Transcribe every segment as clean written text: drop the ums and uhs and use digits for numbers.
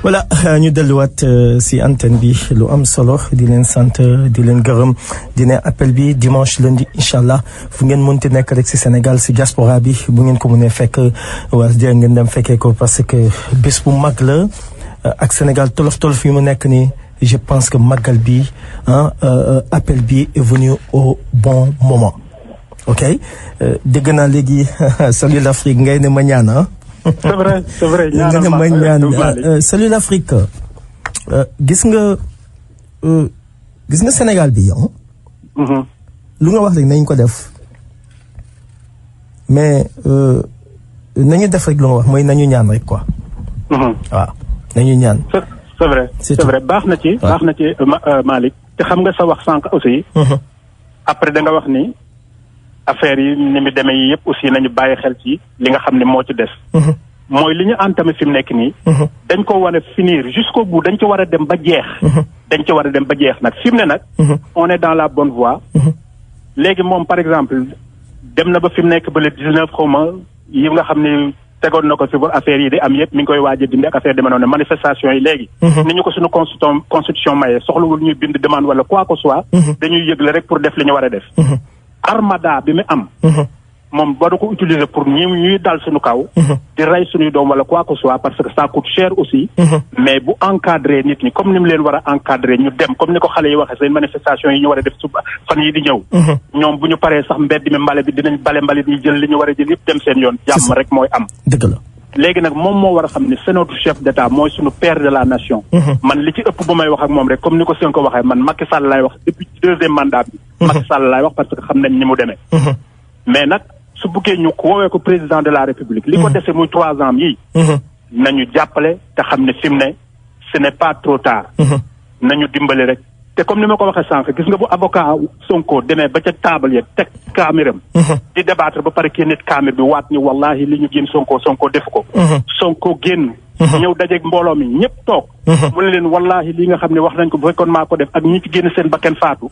voilà ñu delluwaat si antenne bi lu am solo di leen sant di leen gërëm di ne appel bi dimanche lundi incha allah fu ngeen mënti nekk rek si Sénégal si diaspora bi bu ngeen ko mënee fekk wala dégg ngeen dem fekkee ko parce que bés bu mag la ak Sénégal tolof yi mu nekk nii je pense que màggal bi appel bi est venu au bon moment ok dégg naa léegi salut l'Afrique ngay ne ma ñaan c'est vrai ñaanal ma ñaan salut l'Afrique gis nga Sénégal bi yow. lu nga wax rek nañ ko def mais nañu def rek lu nga wax mooy nañu ñaan rek quoi. waaw nañu ñaan. c'est vrai baax na ci Malick te xam nga sa wax sànq aussi. après da nga wax ni. affaire yi ni mu demee yi yëpp aussi nañu bàyyi xel ci li nga xam ne moo ci des. mooy li ñu entamé fi mu nekk nii. dañ ko war a finir jusqu'au bout dañ ci war a dem ba jeex. Nag fi mu ne nag. on est dans la bonne voie. léegi moom par exemple dem na ba fi mu nekk ba le 19 xaw ma yi nga xam ne tegoon na ko fi ba affaire yi di am yëpp mi ngi koy waaj a dindi ak affaire demee noonu manifestation yi léegi. ni ñu ko suñu constitution maye soxlawul ñuy bind demande wala quoi que soit. dañuy yëgle rek pour def li ñu war a def. armada bi mu am. moom waru ko utiliser pour ñuy dal suñu kaw. di rey suñuy doom wala quoi que soit parce que ça coûte cher aussi. mais bu encadrer nit ñi comme ni mu leen war a encadrer ñu dem comme ni ko xale yi waxee seen manifestation yi ñu war a def suba fan yi di ñëw. ñoom bu ñu paree sax mbedd mi mbale bi dinañ bale mbalit yi jël li ñu war a jël yëpp dem seen yoon. jàmm rek mooy am. dëgg la. léegi nag moom moo war a xam ne c'est notre chef d'État mooy suñu père de la nation. man li ci ëpp bu may wax ak moom rek comme ni ko seen ko waxee man Macky Sall laay wax depuis deuxième mandat bi. Macky Sall laay wax parce que xam nañ ni mu demee. mais nag su buggee ñu woowee ko président de la République. li ko dese muy 3 ans yii. nañu jàppale te xam ne fi mu ne ce n'est pas trop tard. nañu dimbali rek te comme ni ma ko waxee sànq gis nga bu avocat Sonko demee ba ca table ya teg kaamiram. di débattre ba pare kii nit kaamir bi waat ni wallahi li ñu génn Sonko defu ko. Sonko génn. ñëw dajeeg mbooloo mi ñëpp toog. mu ne leen wallahi li nga xam ne wax nañ ko bu fekkoon maa ko def ak ñi ci génn seen bakkan faatu.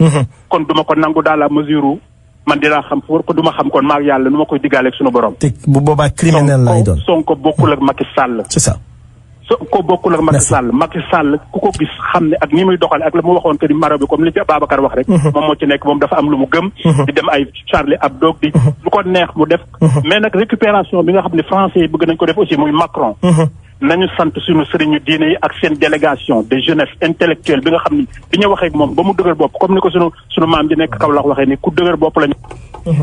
kon duma ko nangu dans la mesure man dinaa xam fu ko duma xam kon maa yàlla nu ma koy diggaaleeg suñu borom. te bu boobaa criminel lay doon Sonko bokkul ak Macky Sall. c'est ça. Sonko bokkul ak Macky Sall. Macky Sall ku ko gis xam ne ak ni muy doxale ak la mu waxoon que ni maro bi comme li ci Babacar wax rek. moom moo ci nekk moom dafa am lu mu gëm. di dem ay Charlie Hebdo di lu ko neex mu def. mais nag récupération bi nga xam ne français yi bëgg nañ ko def aussi muy Macron. nañu sant suñu sëriñu diine yi ak seen délégation de jeunesse intellectuelle bi nga xam ni bi ñu waxee ak moom ba mu dëgër bopp comme ni ko suñu maam di nekk Kaolack waxee ni ku dëgër bopp lañu.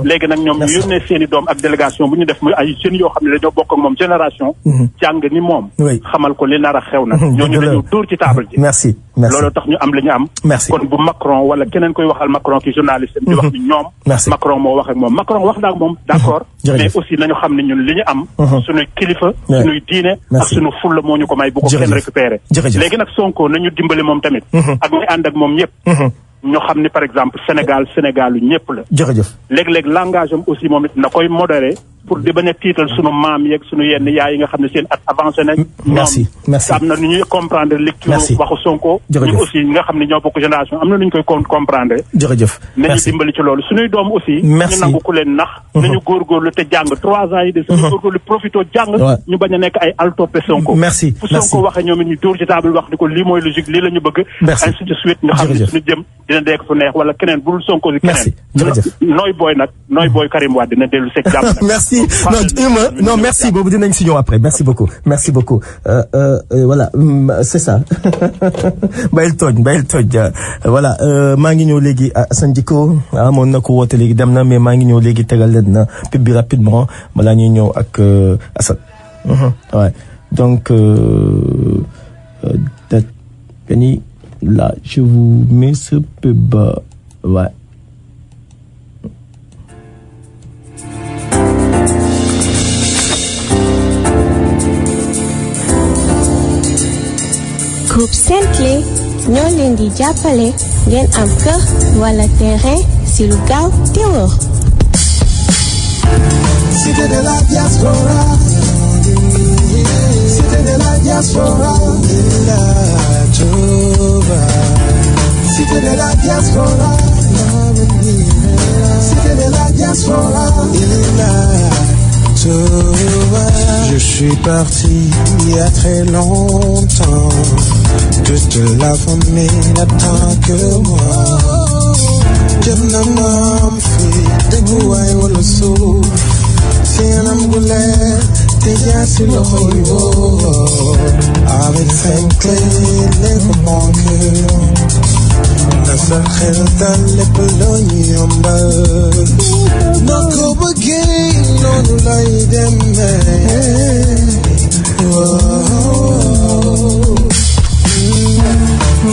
léegi nag ñoom ñu yónnee seen i doom ak délégation bu ñu def muy ay jeunes yoo xam ne dañoo bokk ak moom génération. jàng ni moom. xamal ko li nar a xew nag. ñooñu dañu dóor ci table ji. merci loolu tax ñu am li ñu am. kon bu Macron wala keneen koy waxal Macron ki journaliste di wax ni ñoom. Macron moo wax ak moom Macron wax na ak moom d'accord. mais aussi nañu xam ne ñun li ñu am. suñuy kilifa. suñuy diine ak suñu fulla moo ñu ko may bu ko kenn récupéré. léegi nag Sonko nañu dimbali moom tamit. ak ñu ànd ak moom ñëpp. ñu xam ni par exemple Sénégalu ñëpp la. jërëjëf léeg-léeg langage am aussi moom it na koy modéré pour di bañ a tiital sunu maam yeeg sunu yenn yaay yi nga xam ne seen at avancé nañ. merci am na nu ñuy comprendre lecture waxu Sonko. ñu aussi ñi nga xam ne ñoo bokk génération am na nu ñu koy comprendre. jërëjëf nañu dimbali ci loolu suñuy doom aussi. ñu nangu ku leen nax. nañu góorgóorlu te jàng 3 ans yi de suñu góorgóorlu profito jàng. ñu bañ a nekk ay altoppe Sonko. merci fu Sonko waxee ñoom it ñu dóor ci table wax ni ko lii mooy logique lii la ñu bëgg. ainsi de suite nga xam ne suñu jëm dina dekk fu neex wala keneen bu dul Sonko si keneen. nooy booy Karim Wade dina dellu sek jàmm. merci non merci boobu dinañ si ñëw après merci beaucoup voilà c'est ça bayil tooj voilà maa ngi ñëw léegi Assane Dicko amoon na ko woote léegi dem na mais maa ngi ñëw léegi tegal leen na pub bi rapidement balaa ñuy ñëw ak Assane ouais donc Penny là je vous mets ce pub ouais. Groupe Sentlé ñoo leen di jàppale ngeen am kër wala terrain si lu gaaw te wóor. Cité de la diaspora, Cité de la diaspora, Cité de la diaspora, Cité de la diaspora, Touba. Je suis parti il y a très longtemps. Toute la famille n'attend que moi. Jëm na maam fi déggu waay wala suuf. Si anam gu leer te jaar si loxo yu wóor. Avec 5 clés lépp mon cœur. Na sa xel dal lépp loo ñu yombal. Noo ko bëggee noonu lay demee.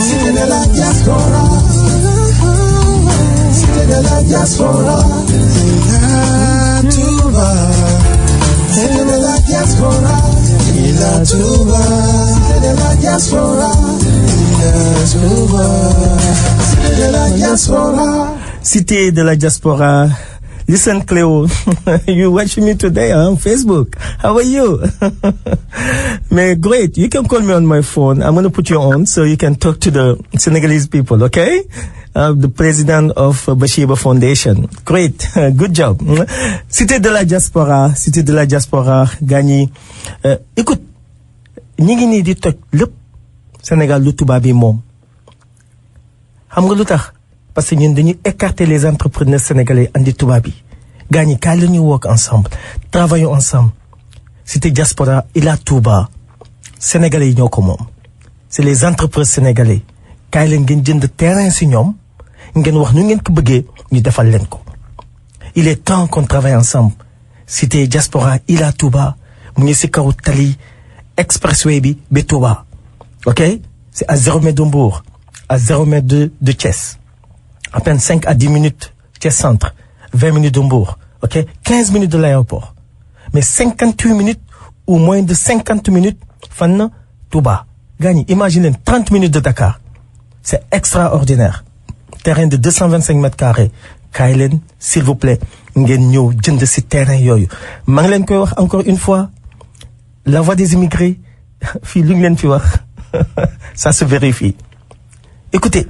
Cité de la diaspora. Cité de la diaspora. La Touba. Cité de la diaspora. La Touba. Cité de la diaspora. La Touba. Cité de la diaspora. Cité de la diaspora. Listen, Cleo, you watch me today on Facebook. How are you? Man, great. You can call me on my phone. I'm going to put you on so you can talk to the Senegalese people, okay? The president of Bashiba Foundation. Great. Good job. Cité de la diaspora. Cité de la diaspora. Gagné. Écoute, ñi ngi nii di toj lépp Sénégal lu tubaab bi moom. Xam nga lu tax? Parce que ñun dañuy écarter les entrepreneurs sénégalais andi tubaab yi. Gagné kaay la ñuy work ensemble. Travaillons ensemble. Cité diaspora Ila Touba. Sénégalais yi ñoo ko moom. C'est les entrepreneurs sénégalais. Kaay leen ngeen jënd terrain si ñoom. Ngeen wax nu ngeen ko bëggee ñu defal leen ko. Il est temps qu'on travaille ensemble. Cité diaspora Ila Touba. Mu ngi si kaw tali expressway bi ba Touba. OK? C'est à 0 mètre de Mbour. À 0 mètre de Thiès. À peine 5 à 10 minutes Thiès centre. 20 minutes de Mbour. OK? 15 minutes de l'aéroport. Mais 58 minutes ou moins de 50 minutes fan na Touba. Gagne, imaginez 30 minutes de Dakar. C'est extraordinaire. Terrain de 225 mètres carrés. Kaay leen, s'il vous plaît, ngeen ñëw jënd ci terrain yooyu. maa ngi leen koy wax encore une fois. La voix des immigrés. Fii lu ñu leen fi wax. Ça se vérifie. Écoutez,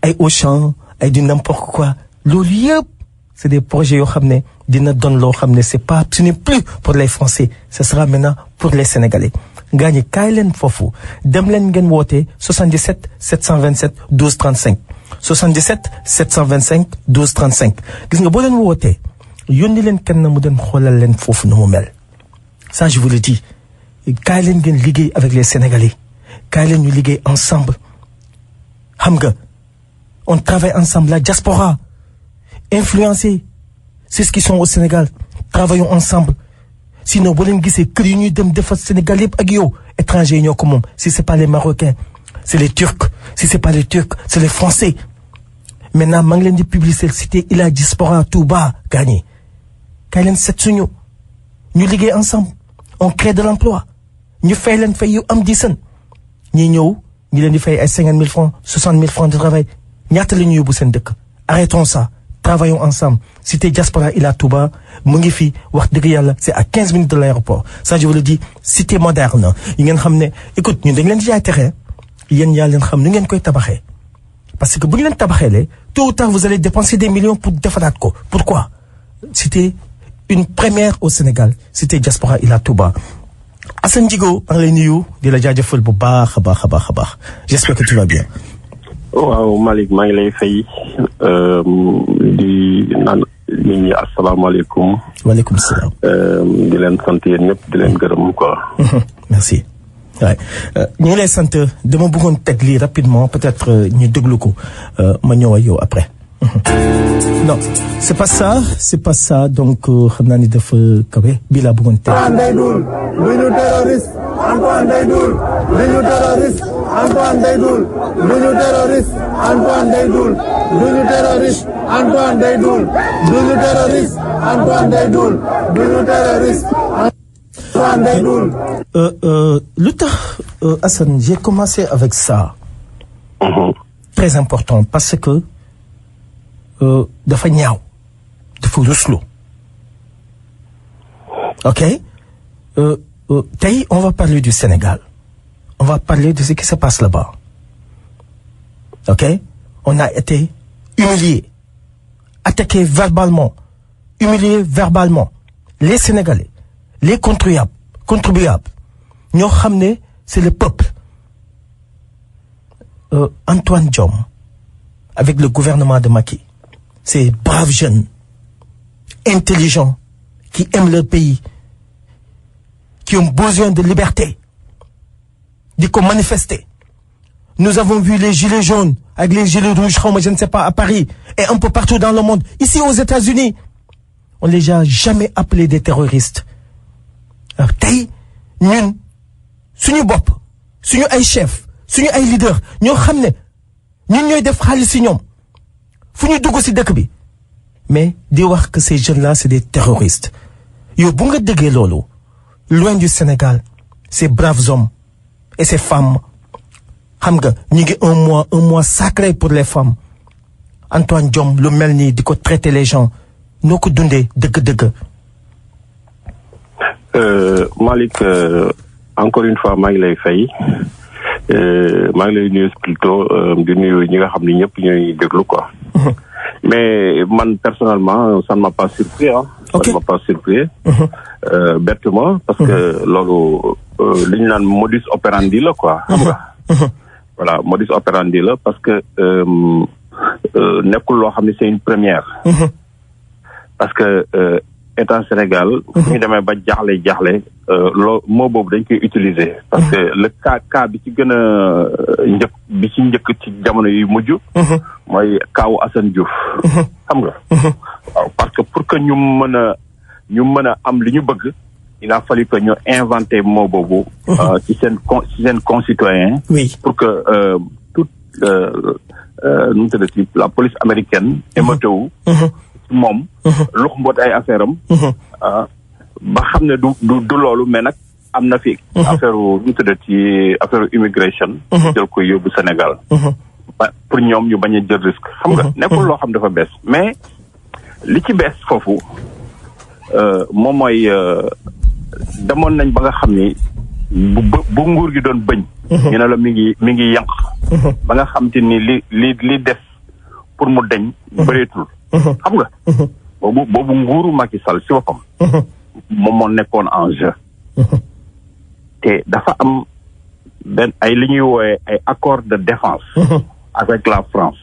ay Auchan, ay du n'importe quoi. Loolu yëpp, c'est des projets yoo xam ne dina doon loo xam ne ce n'est plus pour les Français. Ce sera maintenant pour les Sénégalais. Gaañi kaay leen foofu. Dem leen ngeen woote 77 727 12 35. 77 725 12 35. Gis nga boo leen wootee yónni leen kenn mu dem xoolal leen foofu nu mu mel. Ça je vous le dis. Kaay leen ngeen liggéey avec les Sénégalais. Kaay leen ñu liggéey ensemble. Xam nga, on travaille ensemble. La diaspora, influencés, c'est ce qui sont au Sénégal. Travaillons ensemble. Sinon, boo leen gisee kër yi ñuy dem defar Sénégal yëpp ak yow étrangers ñoo ko moom. Si c'est pas les Marocains, c'est les Turcs. Si c'est pas les Turcs, c'est les Français. Maintenant, maa ngi leen di publicité cité Ila diaspora Touba gagné. Kaay leen seet suñu ñu liggéey ensemble. On crée de l'emploi. ñu fay leen fay yu am disan. ñi ñëw ñu leen di fay ay 50 000 francs 60 000 francs de travail ñaata la ñu yóbbu seen dëkk. Arrêtons ça. Travaillons ensemble. Cité diaspora Ila Touba mu ngi fi wax dëgg yàlla c'est à 15 minutes de l'aéroport. Ça je vous le dis, cité moderne yi ngeen xam ne écoute ñun dañ leen di jaay terrain yéen yaa leen xam nu ngeen koy tabaxee. Parce que bu ñu leen tabaxeelee tôt ou tard vous allez dépenser des millions pour defaraat ko. Pourquoi? C'était une première au Sénégal. Cité diaspora Ila Touba. Assane Djigo maa ngi lay nuyu di la jaajëfal bu baax a baax a baax a baax. J'espère que tu vas bien. waaw Malick maa ngi lay fay di naan nit ñi asalaamaaleykum. waaleykum salaam. di leen sant yéen ñëpp di leen gërëm quoi. merci. waaye ñu ngi lay sant dama bëggoon teg lii rapidement peut-être ñu déglu ko ma ñëw ak yow après. non c'est pas ça donc xam naa ni dafa kawe bii laa bëggoon teg. Antoine Deydoul duñu terroriste. Antoine Deydoul duñu terroriste. Antoine Deydoul duñu terroriste. Antoine Deydoul duñu terroriste. Antoine Deydoul duñu terroriste. Antoine Deydoul. Lu tax Assane j'ai commencé avec ça. Très important parce que dafa ñaaw dafa ruslu. OK. Tey on va parler du Sénégal. On va parler de ce qui se passe là-bas. OK? On a été humiliés, attaqués verbalement, humiliés verbalement. Les Sénégalais, les contribuables ñoo xam ne c'est le peuple. Antoine Diome avec le gouvernement de Macky, ces braves jeunes intelligents qui aiment leur pays, qui ont besoin de liberté, de manifester. Nous avons vu les gilets jaunes avec les gilets rouges, je ne sais pas, à Paris et un peu partout dans le monde. Ici aux États-Unis, on les a jamais appelés des terroristes. Tey ñun suñu bopp suñu ay chef suñu ay leader ñoo xam ne ñun ñooy def xaalis ci ñoom fu ñu dugg ci dëkk bi mais di wax que ces jeunes-là c'est des terroristes yow bu nga déggee loolu loin du Sénégal ces braves hommes et ces femmes xam nga ñu ngi un mois sacré pour les femmes. Antoine Diome lu mel nii di ko traiter les gens noo ko dundee dëgg-dëgg. Malick encore une fois maa ngi lay fay maa ngi lay nuyu plutôt di nuyu ñi nga xam ni ñëpp ñooy déglu quoi. Mais man personnellement ça ne m'a pas surpris Okay. ça ne m'a pas surpris. Bêtement parce que loolu li ñu naan modus operandi la quoi. xam nga. Voilà modus operandi la parce que nekkul loo xam ne c'est une première. Parce que état Sénégal. fu ñu demee ba jaaxle moo boobu dañ koy utiliser. parce que le cas bi ci gën a njëkk ci jamono yu mujj. mooy kaawu Assane Diouf. xam nga. waaw parce que pour que ñu mën a am li ñu bëgg. il a fallu que ñu inventer moo boobu. ci seen concitoyen. Oui. pour que toute nu mu tuddati la police américaine. émotewu. moom. lux mboot ay affaire am. ba xam ne du loolu mais nag am na fi. affaire nu mu tuddati affaire immigration. jël ko yóbbu Sénégal. pour ñoom ñu bañ a jël risque. xam nga nekkul loo xam dafa bees mais li ci bees foofu moom mooy demoon nañ ba nga xam ni bu nguur gi doon bëñ. ñu ne la mi ngi yànq. ba nga xam te ni li des pour mu deñ bëreetul. xam nga boobu nguuru Macky Sall si boppam. moom moo nekkoon en jeu. te dafa am ay li ñuy woowe ay accord de défense. avec la France.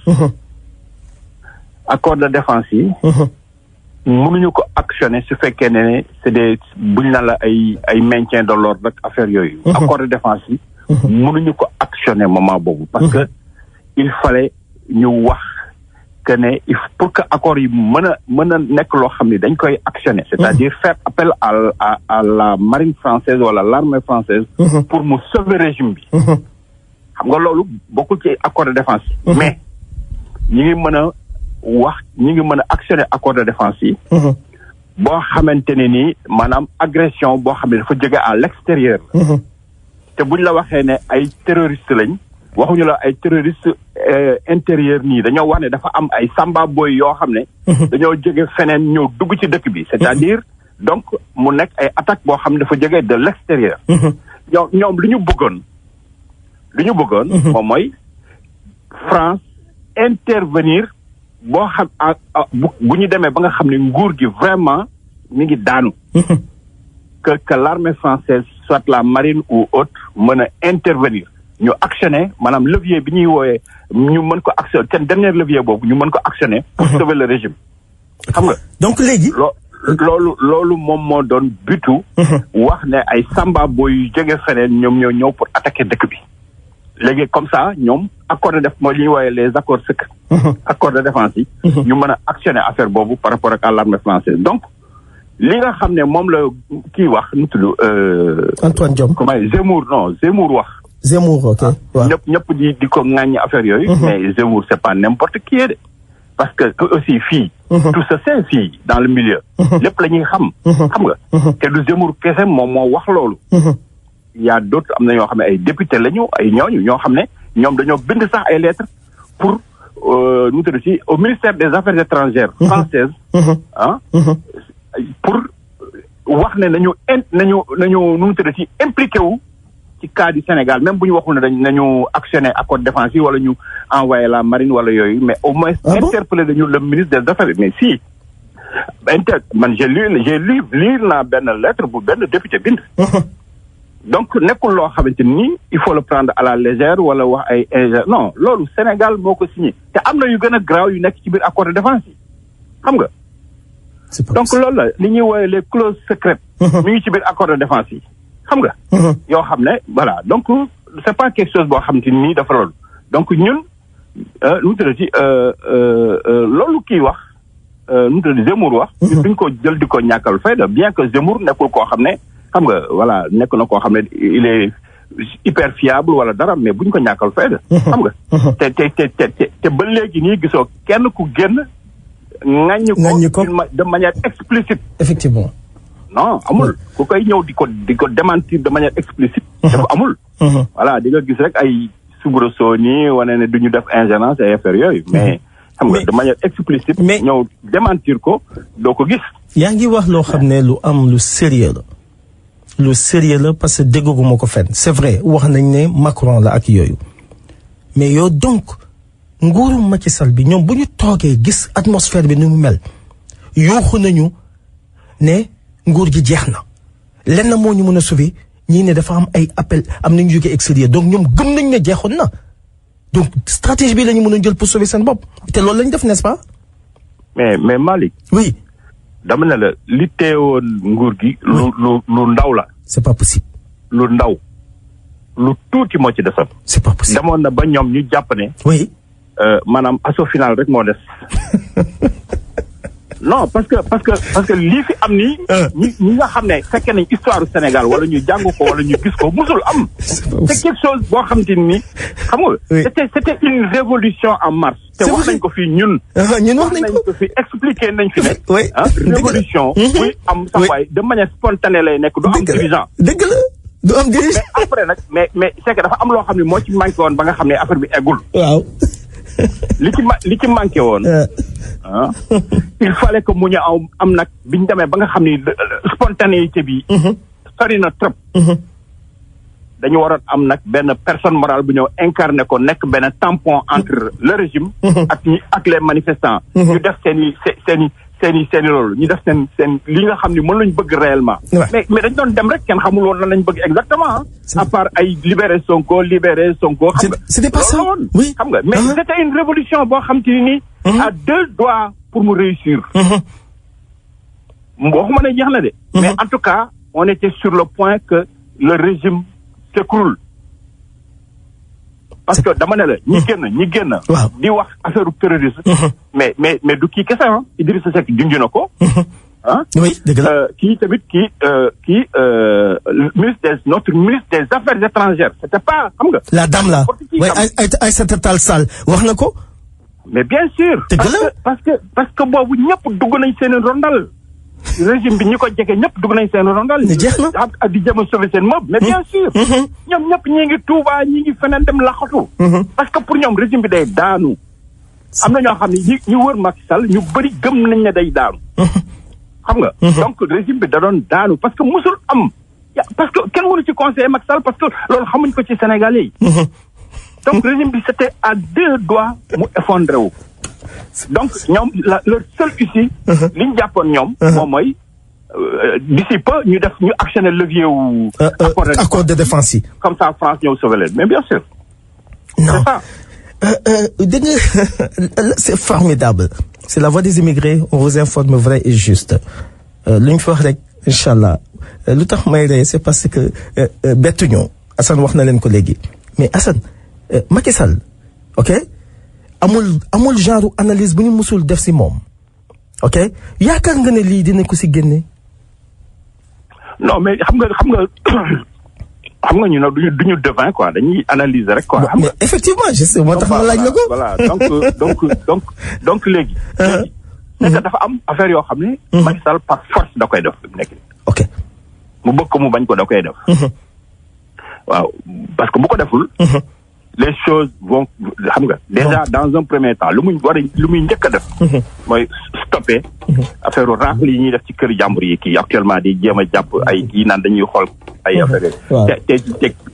accord de défense yi. mënuñu ko actionner su fekkee ne c'est des buñ na la ay maintien de l'ordre rek affaire yooyu. accord de défense yi. mënuñu ko actionner moment boobu. parce que il fallait ñu wax que ne pour que accord yi mën a nekk loo xam ne dañ koy actionner. c'est-à-dire faire appel à la marine française wala l'armée française. pour mu sauver régime bi. xam nga loolu bokkul ci accord de défense yi. mais ñi ngi mën a actionner accord de défense yi. boo xamante ne nii maanaam agression boo xam ne dafa jóge à l'extérieur. te buñ la waxee ne ay terroristes lañ. waxuñu la ay terroristes intérieur nii dañoo wax ne dafa am ay samba boy yoo xam ne. dañoo jóge feneen ñëw dugg ci dëkk bi. c'est-à-dire donc mu nekk ay attaques boo xam ne dafa jóge de l'extérieur. ñoom li ñu bëggoon moom mooy France intervenir boo xam bu ñu demee ba nga xam ne nguur gi vraiment mi ngi daanu. que l'armée française soit la marine ou autre mën a intervenir ñu actionner maanaam levier bi ñuy wooyee ñu mën ko actionner seen dernier levier boobu ñu mën ko actionner pour sauver le régime. xam nga donc léegi. loolu moom moo doon butu. wax ne ay samba boy yu jóge feneen ñoom ñoo ñëw pour attaquer dëkk bi. léegi comme ça ñoom accord de défense mooy li ñuy wooyee les accords secrets. accord de défense yi. ñu mën a actionner affaire boobu par rapport ak à l'armée française donc li nga xam ne moom la kii wax nu tudd. Antoine Diome comment Zemmour wax. Zemmour ok waaw. ñëpp di ko ŋàññi affaire yooyu. mais Zemmour c'est pas n'importe qui de. parce que aussi fii. tout se sait fii dans le milieu. lépp la ñuy xam. xam nga. te du Zemmour kese moom moo wax loolu. il y a d'autres am na ñoo xam ne ay député lañu ay ñooñu ñoo xam ne ñoom dañoo bind sax ay lettres pour nu mu tudd ci au ministère des affaires étrangères françaises pour wax ne nañu nu mu tudd ci impliqué wu ci cas du Sénégal même bu ñu waxul ne nañu actionner accord de défense yi wala ñu envoyer la marine wala yooyu mais au moins interpeller dañu le ministre des affaires mais si man j'ai lu naa benn lettre bu benn député bind. donc nekkul loo xamante ni il faut le prendre à la légère wala wax ay non loolu Sénégal moo ko signé te am na yu gën a graaw yu nekk ci biir accord de défense yi xam nga. donc loolu la li ñuy woowee les clauses secrètes. mi ngi ci biir accord de défense yi xam nga. yoo xam ne voilà donc c'est pas quelque chose boo xamante ni dafa loolu donc ñun nu mu tuddati loolu kii wax nu mu tuddati Zemmour wax. duñ ko jël di ko ñàkkal fayda bien que Zemmour nekkul koo xam ne. xam nga voilà nekk na koo xam ne il est hyper fiable wala dara mais buñ ko ñàkkal fayda xam nga te ba léegi nii gisoo kenn ku génn ŋaññi ko de manière explicite. effectivement. non amul ku koy ñëw di ko démentir de manière explicite. dafa amul. voilà di nga gis rek ay soubresaut nii wane ne du ñu def ingérence ay affaires yooyu mais. xam nga de manière explicite. mais ñëw démentir ko doo ko gis. yaa ngi wax loo xam ne lu am lu sérieux la. lu sérieux la parce que dégguma ko fenn c'est vrai wax nañ ne Macron la ak yooyu mais yow donc nguuru Macky Sall bi ñoom bu ñu toogee gis atmosphère bi ni mu mel yuuxu nañu ne nguur gi jeex na lenn moo ñu mën a sauver ñii ne dafa am ay appel am nañu jóge extérieur donc ñoom gëm nañ ne jeexoon na donc stratégie bi la ñu mën a jël pour sauver seen bopp te loolu lañ def n'est-ce pas. mais Malick. oui. dama ne la li teewoon nguur gi. lu ndaw la. c'est pas possible. lu ndaw lu tuuti moo ci desoon. c'est pas possible. demoon na ba ñoom ñu jàpp ne. oui. maanaam assaut final rek moo des. non parce que lii fi am nii. ñi nga xam ne fekkee nañ histoire du Sénégal wala ñu jàng ko wala ñu gis ko musul am. c'est quelque chose boo xam te ni xam nga. c'était une révolution en marche. te wax nañ ko fii ñun. ñun wax nañ ko fi expliqué nañ fi ne. oui révolution. buy am sax waay de manière spontanée lay nekk du am dirigeant. dëgg la du am dirigeant. mais après nag mais c'est que dafa am loo xam ne moo ci manqué woon ba nga xam ne affaire bi eggul. waaw. li ci manqué woon. il fallait que mu ñu am nag biñ demee ba nga xam ni spontanéité bi. sori na trop. dañu waroon am nag benn personne morale bu ñëw incarné ko nekk benn tampon entre le régime. ak les manifestants. ñu def seen i loolu ñu def seen li nga xam ni mën lañu bëgg réellement. mais dañ doon dem rek kenn xamul woon lan lañ bëgg exactement. à part ay libérer Sonko. xam nga c'était pas ça oui xam nga mais c'était une révolution boo xam te ni. à deux doigts pour mu réussir. waxuma ne jeex na de. mais en tout cas on était sur le point que le régime s'écroule. parce que dama ne la ñi génn. waaw di wax affaire terrorisme. mais du kii kese ah Idrissa Seck junj na ko. oui dëgg la kii tamit notre ministre des affaires étrangères c'était pas xam nga. la dame là oui Aïssata Tall Sall wax na ko. mais bien sûr. dëgg la parce que boobu ñëpp dugg nañ seen rondal. régime bi ñi ko jege ñëpp dugg nañ seen rondal. jeex na ak di jëm a sauver seen mob. mais bien sûr. ñoom ñëpp ñi ngi Touba ñi ngi feneen dem laxatu. parce que pour ñoom régime bi day daanu. am na ñoo xam ne ñi wër Macky Sall ñu bëri gëm nañ ne day daanu. xam nga. donc régime bi da doon daanu parce que musul am. parce que kenn mënu ci conseiller Macky Sall parce que loolu xamuñ ko ci Sénégalais yi. donc régime bi c'était à deux doigts mu effondré wu. donc ñoom leur seul issue. li ñu jàppoon ñoom. moom mooy d'ici peu ñu actionner levier wu. accord de défense yi. comme ça France ñëw sauver leen mais bien sûr. non c'est ça. dégg nga c'est formidable. c'est la voix des immigrés on vous informe vrai et juste. lu ñu fi wax rek incha allah lu tax may rey c'est parce que bettuñu Assane wax na leen ko léegi mais Assane Macky Sall ok. amul genre analyse bu ñu musul def ci moom ok yaakaar nga ne lii dina ko ci génne. non mais xam nga ñu ne duñu devin quoi dañuy analyser rek quoi. mais effectivement je sais moo tax ma laaj la ko. voilà donc léegi. c'est que dafa am affaire yoo xam ne. Macky Sall par force da koy def nekk. ok mu bëgg ko mu bañ ko da koy def. waaw parce que bu ko deful. les choses vont xam nga déjà dans un premier temps lu muy njëkk a def. mooy stopper. affaire raaxal yi ñuy def ci kër jàmbur yi kii actuellement di jéem a jàpp ay kii naan dañuy xool ay affaire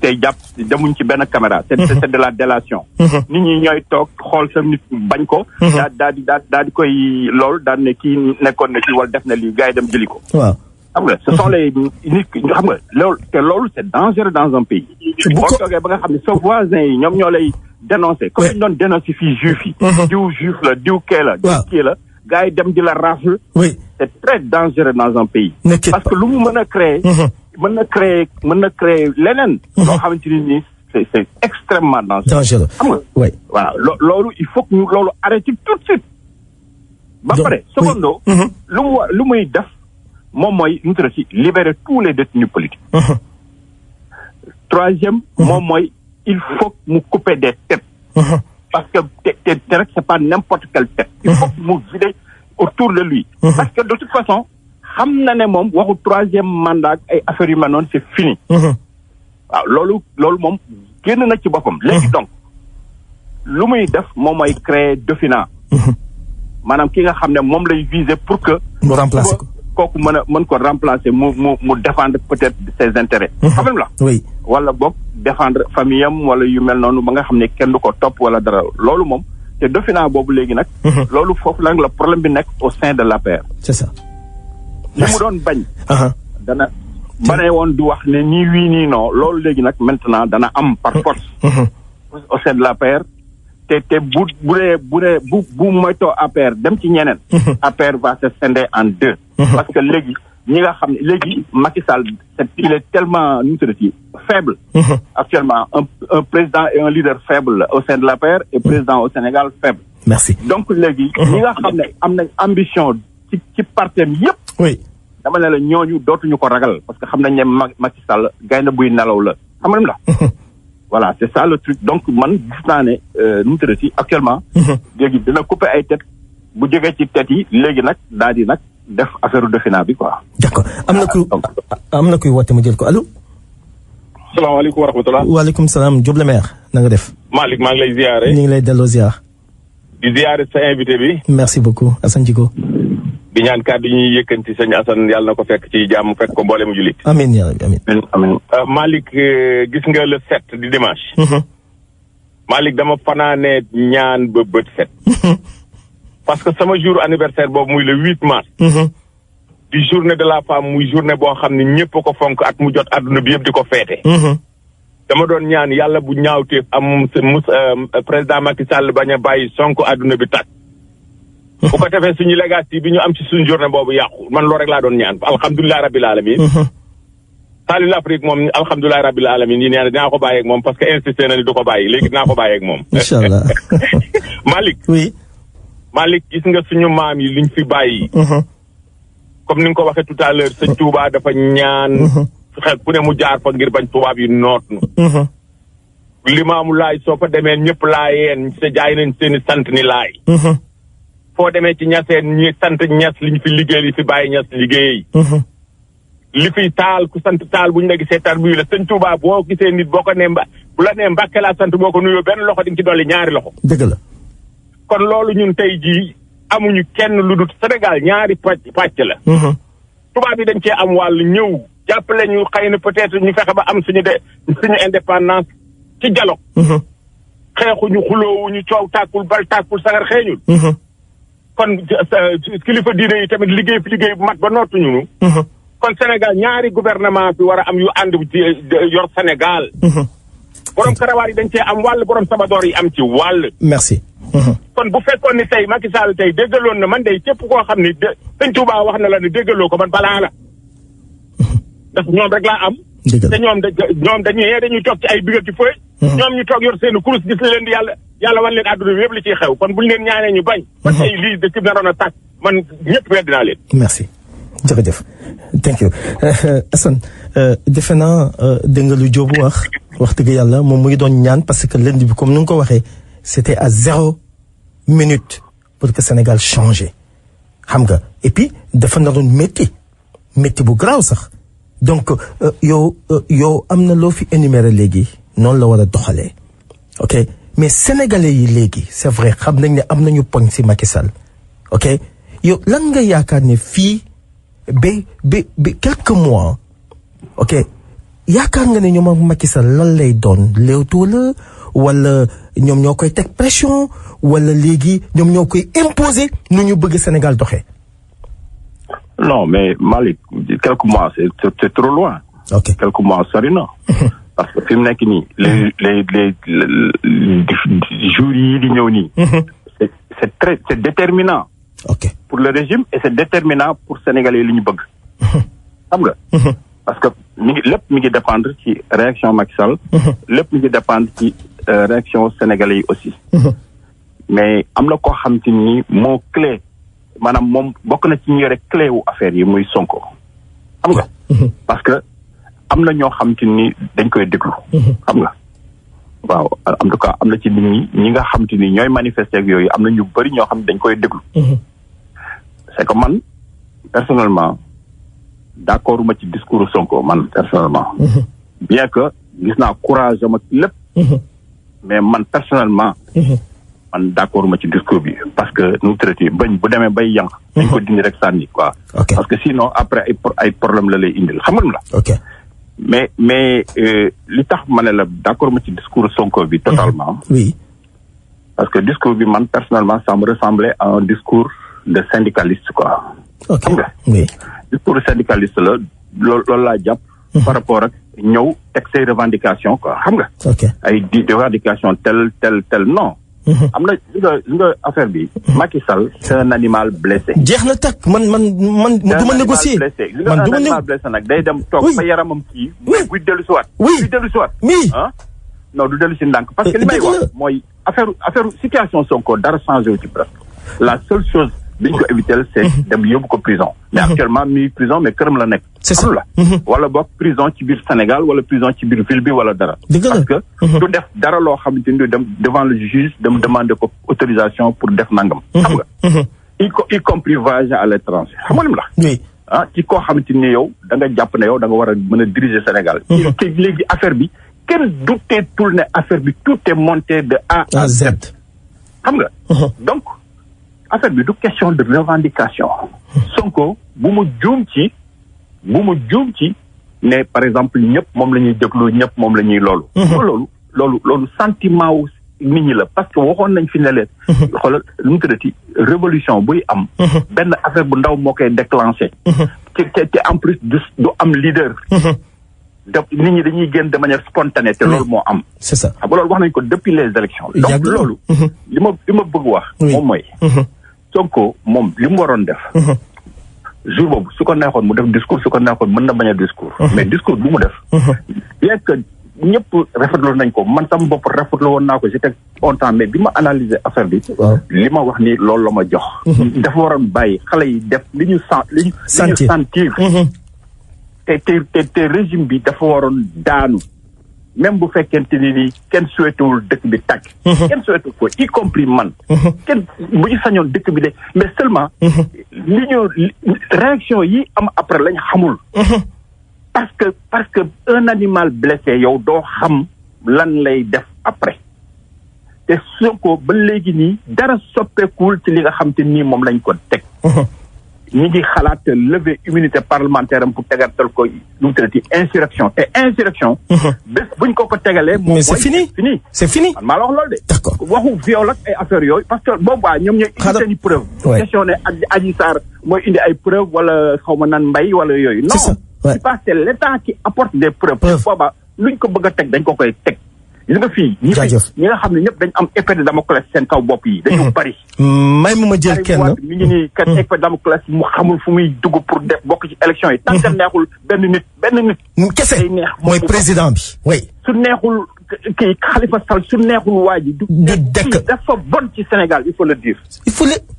te jàpp demuñ ci benn caméra c'est de la délation nit ñi ñooy toog xool sa nit bañ ko daal di koy lool daal ne kii nekkoon na ci wala def na lii gars yi dem jëli ko waaw xam nga ce sont les nit xam nga loolu c'est dangereux dans un pays boo toogee ba nga xam ne sa voisin yi ñoom ñoo lay dénoncer comme ñu doon dénoncer fii juif yi diw juif la diw kee la diw kii la gars yi dem di la rafle c'est très dangereux dans un pays parce que lu mu mën a créer mën na créer leneen loo xamante ni c'est extrêmement dangereux xam nga voilà loolu il faut que ñu loolu arrêter tout de suite ba pare secondo lu muy def moom mooy ñu tuddee ci libérer tous les détenus politiques troisième moom mooy il faut mu couper des têtes parce que te rek c'est pas n'importe quelle tête il faut que mu vider autour de lui parce que de toute façon xam na ne moom waxu troisième mandat ay affaires yu mel noonu c'est fini waaw loolu moom génn na ci boppam léegi donc lu muy def moom mooy créer dauphinat maanaam ki nga xam ne moom lay viser pour que mu remplacer ko kooku mën ko remplacer mu défendre peut-être ses intérêts xam nga la oui wala boog défendre famille am wala yu mel noonu ba nga xam ne kenn du ko topp wala dara loolu moom te dauphinat boobu léegi nag loolu foofu la problème bi nekk au sein de l'APR c'est ça li mu doon bañ dana banee woon du wax ne nii wii nii non loolu léegi nag maintenant dana am par force au sein de l'APR te bu moytoo APR dem ci ñeneen APR va se scinder en deux parce que léegi ñi nga xam ne léegi Macky Sall il est tellement nu mu tuddati faible actuellement un président et un leader faible au sein de l'APR et président au Sénégal faible merci donc léegi ñi nga xam ne am nañ ambition ci partem yépp oui dama ne la ñooñu dootuñu ko ragal parce que xam nañ ne Macky Sall gaynde buy nelaw la xam nga la voilà c'est ça le truc donc man gis naa ne nu mu tuddati actuellement léegi dina couper ay tête bu jógee ci tête yi léegi nag daal di nag def affaire dauphinat bi quoi. d'accord am na kuy woote ma jël ko allo. salaamaaleykum wa rahmatulah. waaleykum salaam Diop le maire na nga def. Malick maa ngi lay ziare. ñu ngi lay delloo ziar. di ziare sa invité bi. merci beaucoup Assane Djigo. di ñaan kàddu ñuy yëkkanti sëñ Assane yàlla na ko fekk ci jàmm fekk ko mboolemu jullit. amiin yaa rabbi amiin. Malick gis nga le 7 di dimanche. Malick dama fanaane ñaan ba bët set. parce que sama jour anniversaire boobu muy le 8 mars. di journée de la femme muy journée boo xam ne ñëpp ko fonk at mu jot adduna bi yëpp di ko feete. dama doon ñaan yàlla bu ñaawteef am président Macky Sall bañ a bàyyi Sonko adduna bi tàkk. bu ko defee suñu legacy bi ñu am ci suñu journée boobu yàqu man loolu rek laa doon ñaan alhamdulilah rabbil alamin. Salut l'Afrique moom alhamdulilah rabbil alamin yi nee na dinaa ko bàyyi ak moom parce que insisté na ni du ko bàyyi léegi dinaa ko bàyyi ak moom. incha allah. Malick. oui. Malick gis nga suñu maam yi liñ fi bàyyi. comme ni nga ko waxee tout à l'heure sëñ Touba dafa ñaan. xel ku ne mu jaar fa ngir bañ tubaab yi noot nu. Limaamu Laay soo fa demee ñëpp laayeen sa jaay nañ seeni sant ni laay. foo demee ci ñaseen ñi sant ñas liñ fi liggéey li fi bàyyi ñas liggéey. li fi taal ku sant taal bu ñu la gisee tar buy la sëñ Touba boo gisee nit boo ko nee bu la nee Mbàkke laa sant boo ko nuyoo benn loxo di nga ci dolli ñaari loxo. dëgg la. kon loolu ñun tey jii amuñu kenn lu dul Sénégal ñaari pàcc la. tubaab yi dañ cee am wàll ñëw jàppale ñu xëy na peut-être ñu fexe ba am suñu indépendance ci dialogue. xeexuñu xuloowuñu coow tàkkul bal tàkkul sagar xeeñul. kon kilifa diine yi tamit liggéey fi liggéey bu mat ba nootuñu nu. kon Sénégal ñaari gouvernement bi war a am yu ànd ci yor Sénégal. borom karawaar yi dañ cee am wàll borom sabadoor yi am ci wàll. merci. kon bu fekkoon ni tey Macky Sall tey déggaloon na man de képp koo xam ni sëñ Touba wax na la ne déggaloo ko man balaa la. ndax ñoom rek laa am. te ñoom dañuy toog ci ay bigal ci fëy. ñoom ñu toog yor seen kurus gis leen di yàlla wan leen àdduna bi yëpp li ciy xew kon buñu leen ñaanee ñu bañ. ba tey lii dëkk bi naroon a tàkk man ñëpp wedd naa leen. merci jërëjëf thank you Assane defe naa dégg nga lu Diop wax dëgg yàlla moom mu ngi doon ñaan parce que lundi bi comme ni nga ko waxee c'était à 0 minute pour que Sénégal change xam nga et puis dafa naroon métti bu garaaw sax donc yow am na loo fi énuméré léegi noonu la war a doxalee ok mais sénégalais yi léegi c'est vrai xam nañ ne am nañu poñ ci Macky Sall ok yow lan nga yaakaar ne fii ba quelques mois ok yaakaar nga ne ñoom ak Macky Sall lan lay doon léewtoo la wala ñoom ñoo koy teg pression wala léegi ñoom ñoo koy imposer nu ñu bëgg Sénégal doxee. Non, mais Malick, quelques mois, c'est trop loin. Ok. Quelques mois, sori na. Parce que fi mu nekk nii les jours yi di ñëw nii. C'est déterminant. Ok. Pour le régime et c'est déterminant pour Sénégalais li ñu bëgg. xam nga. parce que lépp mi ngi dépendre ci réaction Macky Sall. lépp mi ngi dépendre ci réaction Sénégalais yi aussi. mais am na koo xam te ni moo clé maanaam moom bokk na ci ñu yore clé wu affaire yi muy Sonko. xam nga. parce que am na ñoo xam te ni dañ koy déglu. xam nga. waaw en tout cas am na ci nit ñi nga xam te ni ñooy manifester ak yooyu am na ñu bëri ñoo xam ne dañ koy déglu. c'est que man personnellement d'accord ma ci discours Sonko man personnellement. bien que gis naa courage am ak lépp. mais man personnellement. man d'accord ma ci discours bi parce que nu mu traité bañ bu demee bay yànq. dañ ko dindi rek sànni quoi. parce que sinon après ay problème la lay indil xam nga la. ok mais li tax ma ne la d'accord ma ci discours Sonko bi totalement. oui. parce que discours bi man personnellement ça me ressemblait à un discours de syndicaliste quoi. ok xam nga. oui. discours syndicaliste la loolu laa jàpp. par rapport ak ñëw teg say revendications quoi xam nga. ok ay revendications tel non. am na nga affaire bi. Macky Sall c'est un animal blessé. jeex na takk man du ma négocier. man du ma animal blessé nag day dem toog ba yaramam kii. oui buy dellu si waat. oui buy dellu si waat. oui. ah non du dellu si ndànk. parce que li may wax mooy affaire situation Sonko dara changé wu ci presque. la seule chose bi ñu ko éviter c'est dem yóbbu ko prison. mais actuellement mi prison mais këram la nekk. c'est ça la. wala boog prison ci biir Sénégal wala prison ci biir ville bi wala dara. parce que du def dara loo xamante ni dem devant le juge dem demander ko autorisation pour def nangam. xam nga. y compris voyager à l'étranger xam nga lim la. oui. ah ci koo xamante ni yow da nga jàpp ne yow da nga war a mën a diriger Sénégal. te léegi affaire bi kenn douteetul ne affaire bi tout est monté de A à Z. xam nga. donc affaire bi du question de revendication. Sonko bu mu juum ci ne par exemple ñëpp moom la ñuy déglu ñëpp moom la ñuy loolu. loolu sentiment wu nit ñi la parce que waxoon nañ fi ne leen. xoolal lu mu tuddati révolution buy am. benn affaire bu ndaw moo koy déclenché. te en plus du am leader. nit ñi dañuy génn de manière spontanée te loolu moo am. c'est ça xam nga loolu wax nañ ko depuis les élections. donc loolu. li ma bëgg wax. moom mooy. Sonko moom li mu waroon def. jour boobu su ko neexoon mu def discours su ko neexoon mën na bañ a discours. mais discours bu mu def. bien que ñëpp rafetlu nañ ko man sama bopp rafetlu woon naa ko j'étais content mais bi ma analyser affaire bi. li ma wax ni loolu la ma jox. dafa waroon bàyyi xale yi def li ñu sentir. te régime bi dafa waroon daanu. même bu fekkente ni kenn souhaitewul dëkk bi tàkk. kenn souhaité ko y compris man. kenn bu ñu sañoon dëkk bi de mais seulement. réaction yi am après lañ xamul. parce que un animal blessé yow doo xam lan lay def après. te Sonko ba léegi nii dara soppeekuwul ci li nga xam te nii moom lañ ko teg. ñi ngi xalaat lever immunité parlementaire am pour tegatal ko lu mu tuddati insurrection te insurrection. bés buñ ko tegalee. mais c'est fini c'est fini. man maa la wax loolu de. d'accord waxu viol ak ay affaires yooyu parce que boobaa ñoom ñooy indi seen i preuve. question ne Adji Sarr mooy indi ay preuve wala xaw ma naan mbay wala yooyu. non c'est pas c'est l'État qui apporte des preuves. boobaa luñ ko bëgg a teg dañ ko koy teg. gis nga fii ñi nga xam ne ñëpp dañ am épée de Damoclès seen kaw bopp yi. dañu bari. may ma jël kenn mi ngi nii kat épée de Damoclès mu xamul fu muy dugg pour def bokk ci élection yi. tant que neexul benn nit. kese mooy président bi oui. su neexul kii Khalifa Sall su neexul waa ji. du dëkk dafa bon ci Sénégal il faut le dire.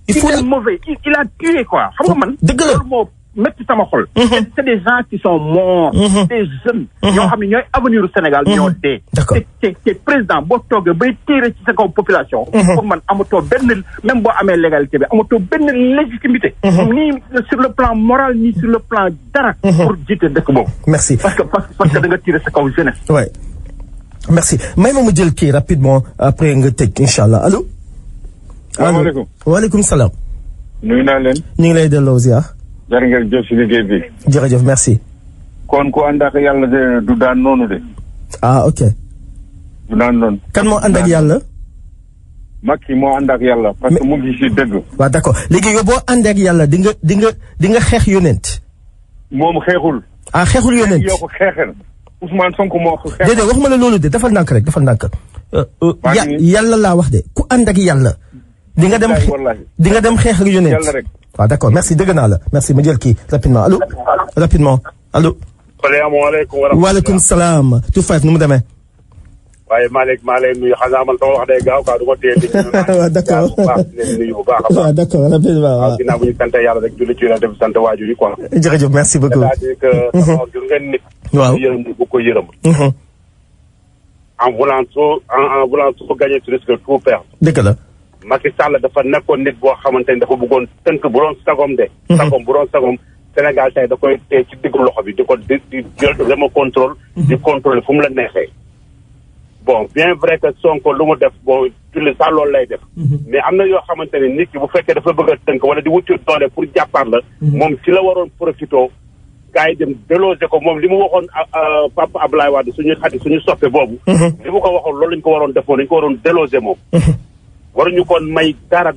il est mauvais il a tué quoi. xam nga man dëgg la loolu moo métti sama xol. c'est des gens qui sont morts. des jeunes. ñoo xam ne ñooy avenir du Sénégal ñoo dee. d'accord te président boo toogee bay tirer ci sa kaw population. pour man amatoo benn même boo amee légalité bi amatoo benn légitimité. ni sur le plan moral ni sur le plan dara. pour jiite dëkk boobu. merci parce que da nga tirer sa kaw jeunesse. ouais merci may ma jël kii rapidement après nga tëj incha allah allo. salaamaaleykum. waaleykum salaam. nuyu naa leen. ñu ngi lay delloo ziar. jar ngeen jëf si liggéey bi. jërëjëf merci. kon ku ànd ak yàlla de du daan noonu de. ah ok. du daan noonu. kan moo ànd ak yàlla. Macky moo ànd ak yàlla parce que mu ngi si dëgg. waaw d'accord léegi yow boo ànd ak yàlla di nga xeex yonent. moom xeexul. ah xeexul yonent yow ko xeexal. Ousmane Sonko moo ko xeexal. déedéet waxuma la loolu de defal ndànk rek defal ndànk. yàlla laa wax de ku ànd ak yàlla. di nga dem xeex ak yonent. yàlla rek. waaw d'accord merci dëgg naa la merci ma jël kii rapidement allo. rapidement allo. salaamaaleykum wa rahmatulah. waaleykum salaam. tout fayef nu mu demee. waaye Malick maa leen nuyu xanaa man sama wax day gaaw quoi du ma téye di waaw d'accord bu baax di leen nuyu bu baax a baax. waaw d'accord rapidement waaw. ginnaaw bu ñu sant yàlla rek julli ci yàlla def sant waajur yi quoi. jërëjëf merci beaucoup. c'est-à-dire que sama gis ngeen nit. waaw yërëm bu ko yërëm. en voulant trop gagner tu risques de tout perdre. dëgg la. Macky Sall dafa nekkoon nit boo xamante ni dafa bëggoon tënk bu doon sagom de. sagom bu doon sagom Sénégal tey da koy tey ci diggu loxo bi di ko di jël dama contrôle. di contrôler fu mu la neexee. bon bien vrai que Sonko lu mu def bon julli sax loolu lay def. mais am na yoo xamante ne nit ki bu fekkee dafa bëgg a tënk wala di wuti doole pour jàppaar la. moom ci la waroon profité gars yi dem déloger ko moom li mu waxoon Papa Abdoulaye Wade suñu xati suñu soppe boobu. li mu ko waxoon loolu lañ ko waroon defoon dañ ko waroon déloger moom. waruñu koon may dara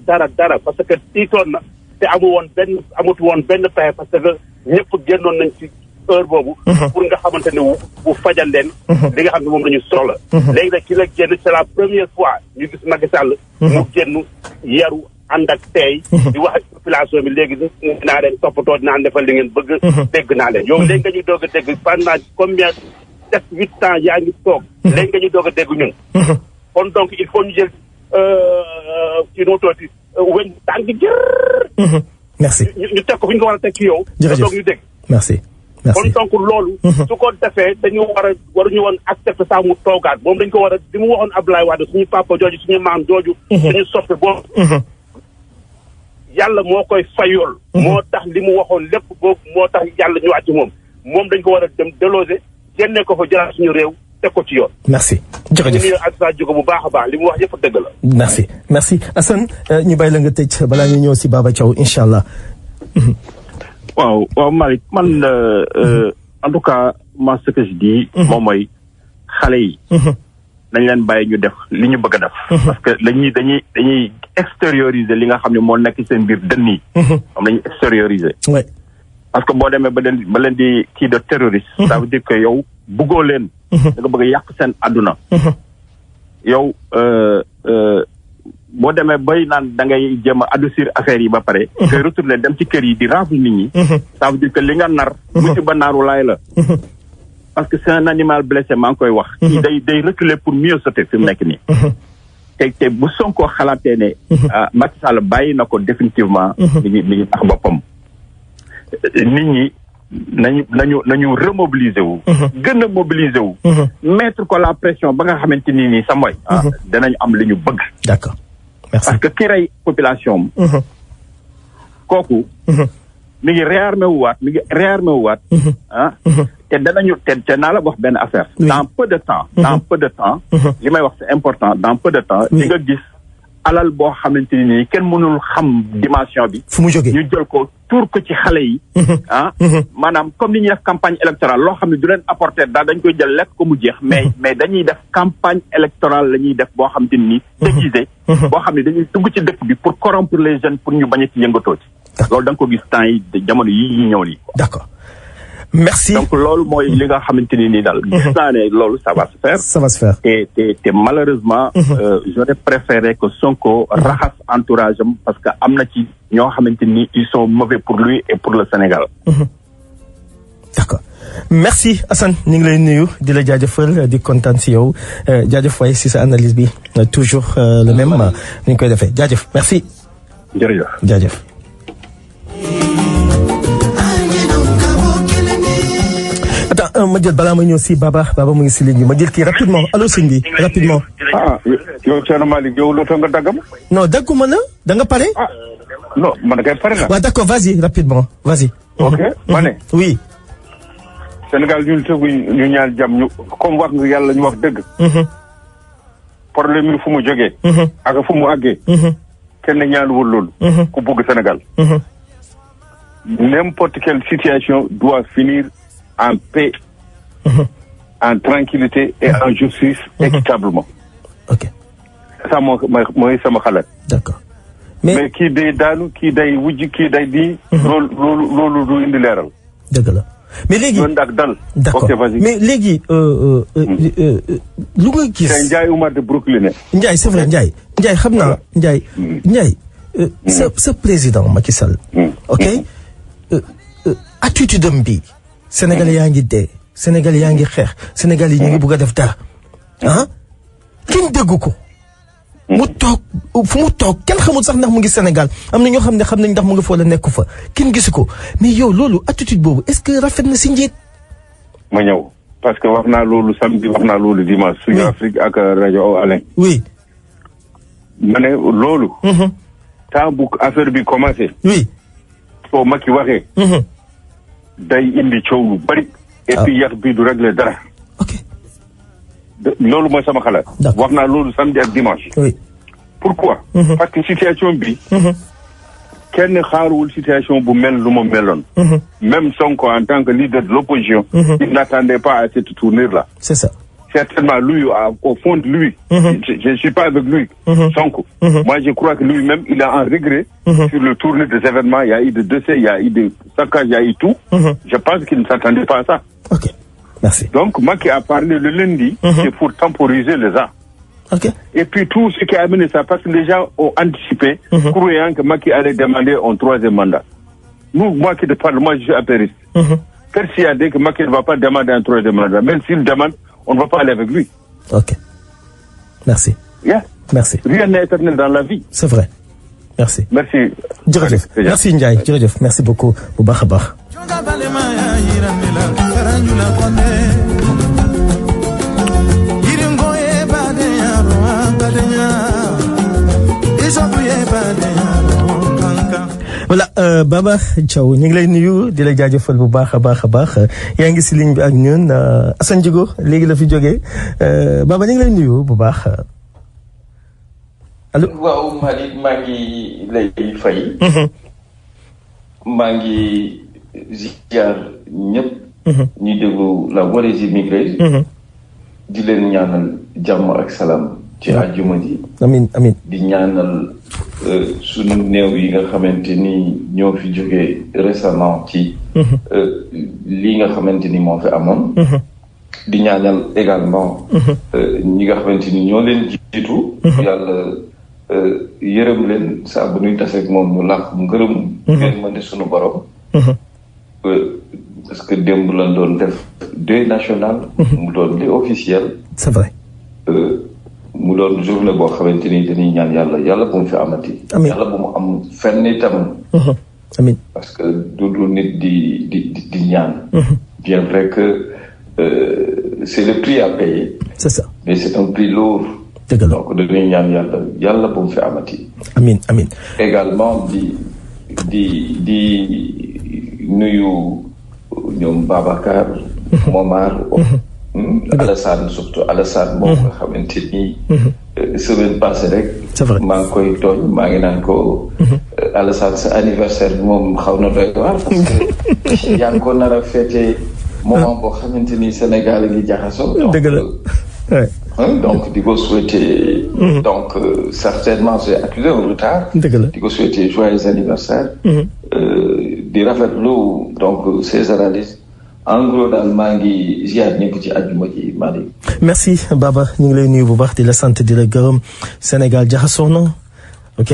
parce que tiitoon na te amatu woon benn pexe parce que ñëpp génnoon nañ ci heure boobu. pour nga xamante ne bu fajal leen. li nga xam ne moom la ñu soxla. léegi nag ki la génn c'est la première fois ñu gis Macky Sall. mu génn yaru ànd ak tey. di wax ak population bi léegi dinaa leen toppatoo dinaa defal li ngeen bëgg. dégg naa leen yow léegi nga ñu doog a dégg pendant combien 7-8 ans yaa ngi toog. léegi nga ñu doog a dégg ñun. kon donc il faut ñu jël ci nu mu tooti weñ tànk jër. merci ñu teg ko fi ñu ko war a teg ci yow. jërëjëf doog ñu dégg. merci. kon donc loolu. su ko defee dañu waruñu woon accepter saa mu toogaat moom dañ ko war a li mu waxoon Abdoulaye Wade suñu papa jooju suñu maam jooju. suñu soppe boobu. yàlla moo koy fayool. moo tax li mu waxoon lépp boobu moo tax yàlla ñëwaat ci moom dañ ko war a dem déloger génne ko fa jëlaat suñu réew teg ko ci yoon. merci jërëjëf ñu ak saa jóge bu baax a baax li mu wax yëpp dëgg la. merci Assane ñu bàyyi la nga tëj balaa ñu ñëw si Baba Thiaw incha allah. waaw Malick man en tout cas moi ce que je dis. moom mooy xale yi. nañ leen bàyyi ñu def li ñu bëgg a def. parce que dañuy extérioriser li nga xam ne moo nekk seen biir dënn yi. moom dañuy extérioriser. parce que boo demee ba leen di kii de terroriste. ça veut dire que yow bëggoo leen. da nga bëgg a yàq seen àdduna. yow boo demee bay naan da ngay jéem a adoucir affaire yi ba pare. ngay retourner dem ci kër yi di raafal nit ñi. ça veut dire que li nga nar. musiba naaru laay la. parce que c'est un animal blessé maa ngi koy wax. day reculer pour mieux sauter fi mu nekk nii. te bu Sonko xalaatee ne. Macky Sall bàyyi na ko définitivement. mi ngi tax boppam. nit ñi nañu remobiliser wu. gën a mobiliser wu. mettre ko la pression ba nga xamante ni nii sa mooy. danañ am li ñu bëgg. d'accord merci parce que ki rey population am. kooku. mi ngi réarmé wu waat. te danañu te naa la wax benn affaire. dans peu de temps. li may wax c'est important dans peu de temps. di nga gis alal boo xamante ni nii kenn mënul xam dimension bi. fu mu jógee ñu jël ko tuur ko ci xale yi. maanaam comme ni ñuy def campagne électorale loo xam ne du leen apporter daal dañ koy jël lekk ko mu jeex. mais dañuy def campagne électorale la ñuy def boo xamante ni nii. déguisé. boo xam ne dañuy dugg ci dëkk bi pour corrompre les jeunes pour ñu bañ a ci yëngatoo ci. loolu da nga ko gis temps yi jamono yi ñëw nii. d'accord merci. donc loolu mooy li nga xamante ni nii daal. gis naa ne loolu ça va se faire. ça va se faire. te malheureusement. j'aurais préféré que Sonko raxas entourage am parce que am na ci ñoo xamante ni ils sont mauvais pour lui et pour le Sénégal. d'accord merci Assane ñu ngi lay nuyu di la jaajëfal di kontaan si yow jaajëf waaye si sa analyse bi toujours le même ni ñu koy defee jaajëf merci. jaajëf. ma jël balaa ma ñëw si Baba mu ngi si ligne bi ma jël kii rapidement allo sëñ bi rapidement. yow Thierno Malick yow loo tax nga daggam. non dagguma la da nga pare. non man kay pare na. waaw d'accord vas-y rapidement vas-y. ok ma ne. oui. Sénégal ñun tëguñ ñu ñaan jàmm ñu comme wax nga yàlla ñu wax dëgg. problème yi fu mu jógee. ak fu mu àggee. kenn ñaanuwul loolu. ku bëgg Sénégal. n'importe quelle situation doit finir en paix, en tranquillité et en justice équitablement. Ok. Ça mooy sama xalaat. D'accord. mais kii day daanu kii day wujj kii day di. loolu du indi leeral. dëgg la mais léegi loolu ak dal. d'accord ok vas-y. mais léegi lu nga gis. c'est Ndiaye Oumar de Brooklyn. Ndiaye c'est vrai Ndiaye xam naa Ndiaye. sa président Macky Sall. ok attitude am bi Sénégal yaa ngi dee Sénégal yaa ngi xeex Sénégal yi ñu ngi bugg a def dara kenn déggu ko. mu toog fu mu toog kenn xamul sax ndax mu ngi Sénégal am na ñoo xam ne xam nañ ndax mu ngi foo la nekku fa kenn gisu ko mais yow loolu attitude boobu est-ce que rafet na si njiit. ma ñëw parce que wax naa loolu samedi wax naa loolu dimanche. suñu Afrique ak rajo Alain. oui. ma ne loolu. temps bu affaire bi commencé. oui. soo Macky waxee. day indi coow lu bari. et puis yàq bi du régler dara. ok. loolu mooy sama xalaat. wax naa loolu samedi ak dimanche. oui. pourquoi. parce que situation bi. kenn xaaruwul situation bu mel lu ma meloon. même Sonko en tant que leader de l'opposition. il n'attendait pas à cette tournure-là. c'est ça. certainement lui au fond de lui. je suis pas avec lui. Sonko. moi je crois que lui-même il a un regret. sur le tournure des événements il y a eu de décès il y a eu de saccage il y a eu tout. je pense qu'il ne s'attendait pas à ça. ok. Merci. Donc, Macky a parlé le lundi, c'est pour temporiser les gens. Ok. Et puis tout ce qui a amené ça, parce que les gens ont anticipé, croyant que Macky allait demander un troisième mandat. Nous, moi qui te parle, moi je suis apériste. Persuadé que Macky ne va pas demander un troisième mandat. Même s'il demande, on ne va pas aller avec lui. Ok. Merci. Yeah. Merci. Rien n'est éternel dans la vie. C'est vrai. Merci. Merci. jërëjëf merci Ndiaye jërëjëf merci beaucoup bu baax a baax. voilà Baba Thiaw ñu ngi lay nuyu di la jaajëfal bu baax a baax yaa ngi si ligne bi ak ñun Assane Djigo léegi la fi jógee Baba ñu ngi lay nuyu bu baax allo. waaw Malick maa ngi lay fay. maa ngi ziar ñëpp. ñuy déglu la voix des immigrés. di leen ñaanal jàmm ak salaam ci àjjuma ji. amiin amiin. di ñaanal sunu néew yi nga xamante ni ñoo fi jógee récemment ci. lii nga xamante ni moo fi amoon. di ñaanal également. ñi nga xamante ni ñoo leen jiitu. yàlla yërëm leen saa bu ñuy taseeg moom ñu làq ngërëm. ngeen mën di sunu borom. parce que démb lañ doon def deuil national. mu doon deuil officiel. c'est vrai. mu doon journée boo xamante ni dañuy ñaan yàlla bu mu fi amati. amiin yàlla bu mu am fenn itam. amiin. parce que du nit di ñaan. bien vrai que c'est le prix à payer. c'est ça. mais c'est un prix lourd. dëgg la donc dañuy ñaan yàlla bu mu fi amati. amiin amiin. également di nuyu ñoom Babacar. Momar. Alassane surtout Alassane moom nga xamante ni. semaine passée rek. c'est vrai maa ngi koy tooñ maa ngi naan ko. Alassane sa anniversaire bi moom xaw na doy waar parce que yaa ngi ko nar a fêté moment boo xamante ni Sénégal gi jaxasoo. dëgg la donc di ko souhaiter. donc certainement j'ai accusé un retard. dëgg la di ko souhaiter joyeux anniversaire. di rafetlu donc ces analyses. en gros daal maa ngi ziar ñëpp ci àjjuma ji Malick. merci Baba ñu ngi lay nuyu bu baax di la sant di la gërëm Sénégal jaxasoo na ok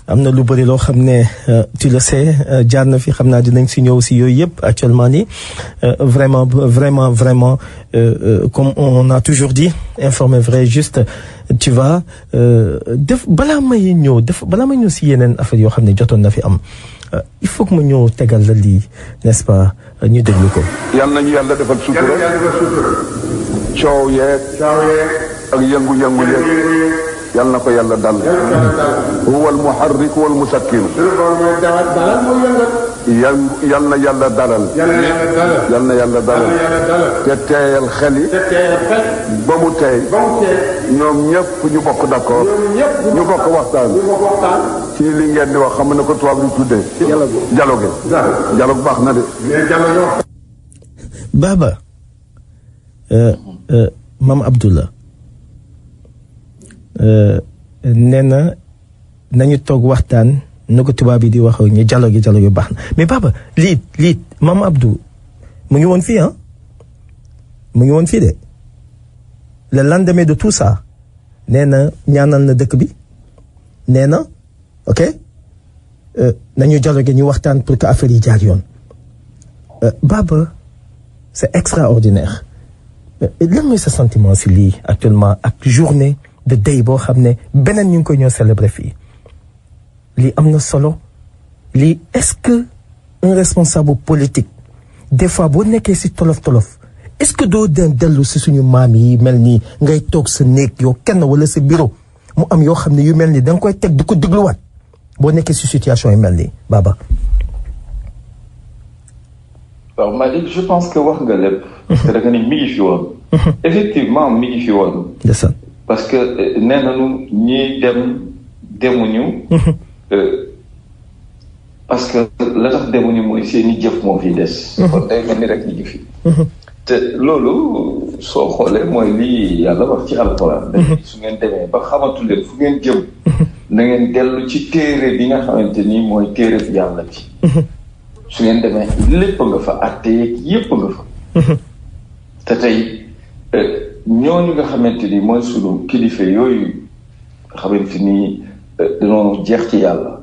am na lu bëri loo xam ne tu le sais jaar na fi xam naa dinañ si ñëw si yooyu yëpp actuellement nii vraiment comme on a toujours dit informer vrai juste tu vois balaa may ñëw si yeneen affaire yoo xam ne jotoon na fi am il faut que ma ñëw tegal la lii n'est-ce pas ñu déglu ko. yal nañu yàlla defal sutura. coow yeeg. ak yëngu-yëngu yeeg. yal na ko yàlla dal. huwal muharrik wal musakkin. yal na yàlla dalal. yal na yàlla dalal. te teeyal xel yi. ba mu teey. ñoom ñëpp ñu bokk d'accord. ñu bokk waxtaan. ci li ngeen di wax xam na ko tubaab di tuddee. dialogue baax na de. Baba Mame Abdou nee na nañu toog waxtaan na ko tubaab yi di wax ñu dialogue baax na mais Baba lii Mame Abdou mu ngi woon fii mu ngi woon fii de le lendemain de tout ça nee na ñaanal na dëkk bi nee na ok nañu dialogue ñu waxtaan pour que affaire yi jaar yoon Baba c'est extraordinaire lan mooy sa sentiment si lii actuellement ak journée de deuil boo xam ne beneen ñu ngi koy ñëw célébrer fii lii am na solo lii est-ce que un responsable politique des fois boo nekkee si tolof est-ce que doo dellu si suñu maam yi mel nii ngay toog sa néeg yow kenn wala sa bureau mu am yoo xam ne yu mel nii da nga koy teg di ko dégluwaat boo nekkee si situation yu mel nii Baba. waaw Malick je pense que wax nga lépp. parce que da nga ni mi ngi fi woon. effectivement mi ngi fi woon. parce que nee nañu ñiy demuñu. parce que la tax demuñu mooy seeni jëf moo fi des. kon day mel ni rek ñu ngi fi. te loolu soo xoolee mooy lii yàlla wax ci alxuraan. su ngeen demee ba xamatu leen fu ngeen jëm. na ngeen dellu ci téere bi nga xamante ni mooy téere bi yàlla bi. su ngeen demee lépp nga fa àtte yeeg yépp nga fa. te tey ñooñu nga xamante ni mooy sunu kilifa yooyu nga xamante ni dañoo jeex ci yàlla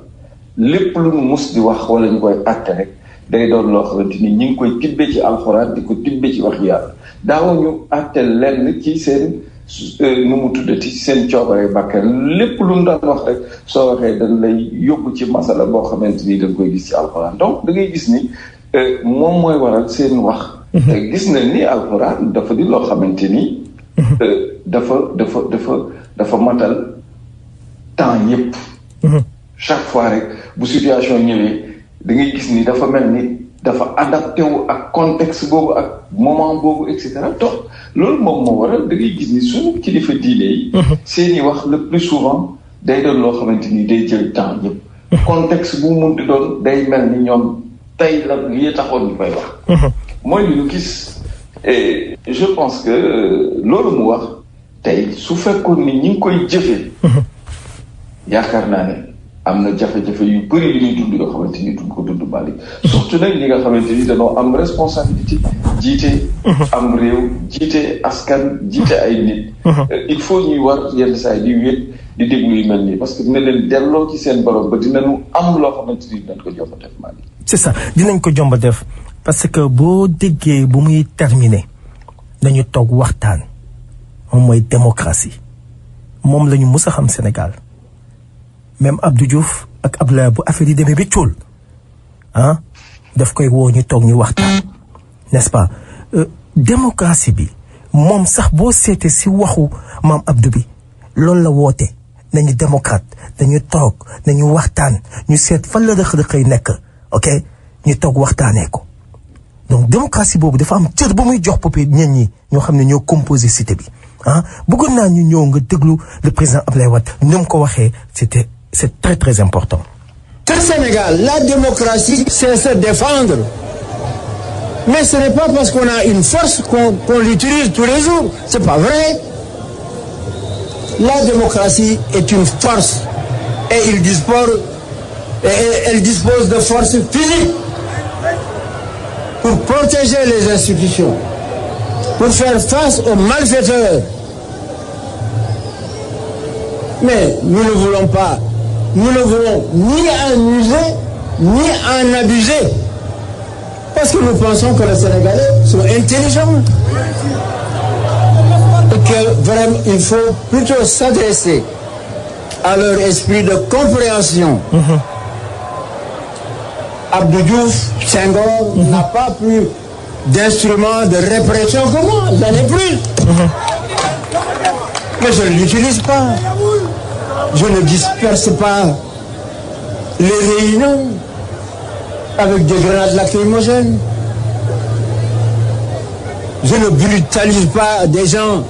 lépp lu nu mus di wax wala ñu koy àtte rek day doon loo xamante ni ñi ngi koy tibbe ci alxuraan di ko tibbe ci wax yàlla daawuñu àtte lenn ci seen nu mu tuddati seen coobare bakkan lépp lu mu daan wax rek soo waxee dañ lay yóbbu ci masala boo xamante ni dañ koy gis ci alxuraan donc da ngay gis ni moom mooy waral seen wax. te gis nañ ni alxuraan dafa di loo xamante ni. dafa matal temps yépp. chaque fois rek bu situation ñëwee da ngay gis ni dafa mel ni dafa adapté wu ak contexte boobu ak moment boobu et cetera donc loolu moom moo waral da ngay gis ni suñu kilifa diine yi. seeni wax le plus souvent day doon loo xamante ni day jël temps yépp. contexte bu mu munti doon day mel ni ñoom tey la lii taxoon ñu koy wax. mooy li ñu gis et je pense que loolu mu wax tey su fekkoon ni ñi ngi koy jëfee. yaakaar naa ne am na jafe-jafe yu bëri yu ñuy dund yoo xamante ni duñ ko dund Malick. surtout nag ñi nga xamante ni dañoo am responsabilité. jiite am réew jiite askan jiite ay nit. il faut ñuy war yenn saa yi di wéet di déglu yu mel nii parce que dina leen delloo ci seen borom ba dinañu am loo xamante ni dinañ ko jomba def Malick. c'est ça dinañ ko jomba def parce que boo déggee bu muy terminer nañu toog waxtaan moom mooy démocratie moom la ñu mus a xam Sénégal. même Abdou Diouf ak Abdoulaye bu affaire yi demee ba cool daf koy woo ñu toog ñu waxtaan n'est-ce pas démocratie bi moom sax boo seetee si waxu maam Abdou bi loolu la woote nañu démocrate dañu toog nañu waxtaan ñu seet fan la rëq-rëqay nekk ok ñu toog waxtaanee ko donc démocratie boobu dafa am cër ba muy jox popé ñen ñi ñoo xam ne ñoo composé cité bi bëggoon naa ñu ñëw nga déglu le président Abdoulaye Wade ni mu ko waxee c'est très très important. Au Sénégal, la démocratie, c'est se défendre. Mais ce n'est pas parce qu'on a une force qu'on l'utilise tous les jours. C'est pas vrai. La démocratie est une force et elle dispose de force physique pour protéger les institutions, pour faire face aux malfaiteurs. Mais nous ne voulons pas. Nous ne voulons ni en user, ni en abuser. Parce que nous pensons que les Sénégalais sont intelligents. Et que vraiment, il faut plutôt s'adresser à leur esprit de compréhension. Abdou Diouf, Senghor, n'a pas plus d'instruments de répression que moi. J'en ai plus. Mais je ne l'utilise pas. Je ne disperse pas les réunions avec des grenades lacrymogènes. Je ne brutalise pas des gens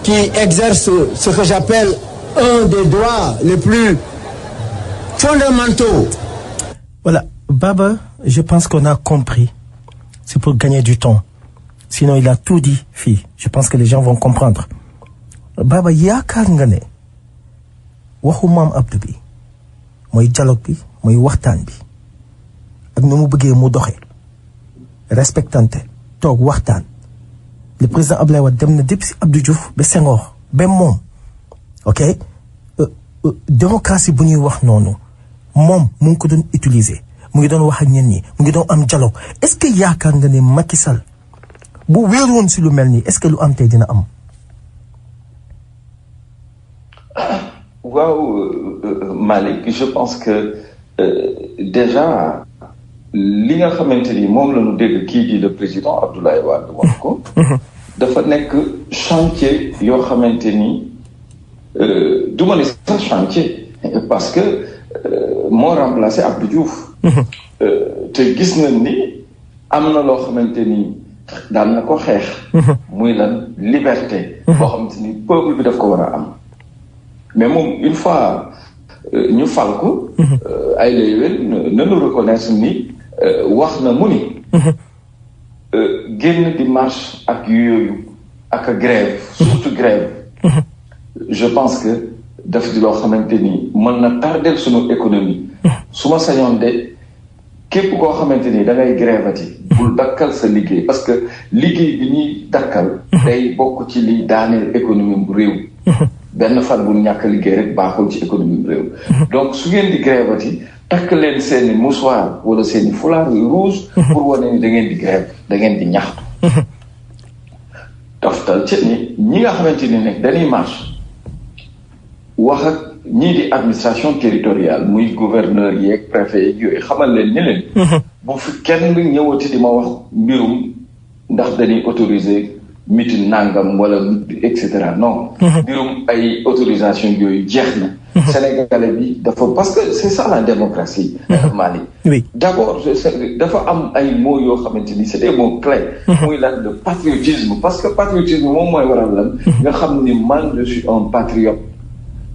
qui exercent ce que j'appelle un des droits les plus fondamentaux. Voilà, Baba, je pense qu'on a compris. C'est pour gagner du temps. sinon il a tout dit fii je pense que les gens vont comprendre Baba yaakaar nga ne waxu maam Abdou bi mooy dialogue bi mooy waxtaan bi ak nu mu bëggee mu doxe respectante toog waxtaan le président Abdoulaye Wade dem na depuis Abdou Diouf ba Senghor ba moom ok démocratie bu ñuy wax noonu moom mu ngi ko doon utiliser mu ngi doon wax ak ñenn ñi mu ngi doon am dialogue est-ce que yaakaar nga ne Macky Sall bu wéeroon si lu mel nii est-ce que lu am tey dina am. waaw Malick je pense que déjà li nga xamante ni moom la ñu dégg kii di le président Abdoulaye Wade wax ko. dafa nekk chantier yoo xamante ni du ma ne sax chantier parce que moo remplacé Abdou Diouf. te gis nañ ni am na loo xamante ni daan na ko xeex. muy lan liberté. boo xamante ni peuple bi daf ko war a am. mais moom une fois ñu fal ko. ay la yowén nanu reconnaître ni wax na mu ni. génn di marche ak yooyu ak grève surtout grève. je pense que daf di loo xamante ni mën na tardel sunu économie. su ma sañoon de képp koo xamante ni da ngay grévati bul dakkal sa liggéey parce que liggéey bi ñuy dakkal. day bokk ci liy daaneel économie bu réew. benn fan bu ñàkk liggéey rek baaxul ci économie bu réew. donc su ngeen di grévati takk leen seeni mouchoir wala seeni foulard yu rouge. pour wane ni da ngeen di grève da ngeen di ñaxtu. toftal ci ni ñi nga xamante ni nag dañuy marche wax ak ñii di administration territoriale muy gouverneur yeeg préfet yeeg yooyu xamal leen ni leen. bu fi kenn ñëwati di ma wax mbirum ndax dañuy autoriser meeting nangam wala et cetera non. mbirum ay autorisation yooyu jeex na. Sénégalais bi dafa parce que c'est ça la démocratie. Mali. oui d'abord dafa am ay mots yoo xamante ni c'est des mots clés. muy lan le patriotisme parce que patriotisme moom mooy waral lan. nga xam ni man je suis un patriote.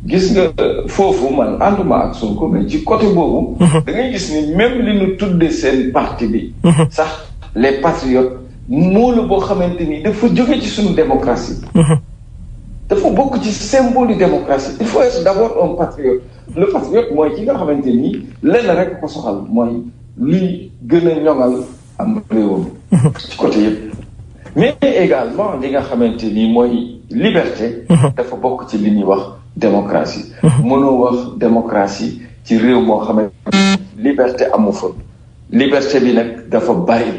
gis nga foofu man ànduma ak Sonko mais ci côté boobu. da ngay gis ni même li ñu tuddee seen parti bi. sax les patriotes moo la boo xamante ni dafa jóge ci suñu démocratie. dafa bokk ci symbole de démocratie il faut être d'abord un patriote le patriote mooy ki nga xamante ni lenn rek ko soxal mooy luy gën a ñoŋal am réewam. ci côté yëpp mais également li nga xamante ni mooy liberté. dafa bokk ci li ñuy wax démocratie. mënoo wax démocratie ci réew moo xamante ni liberté amu fa liberté bi nag dafa bari.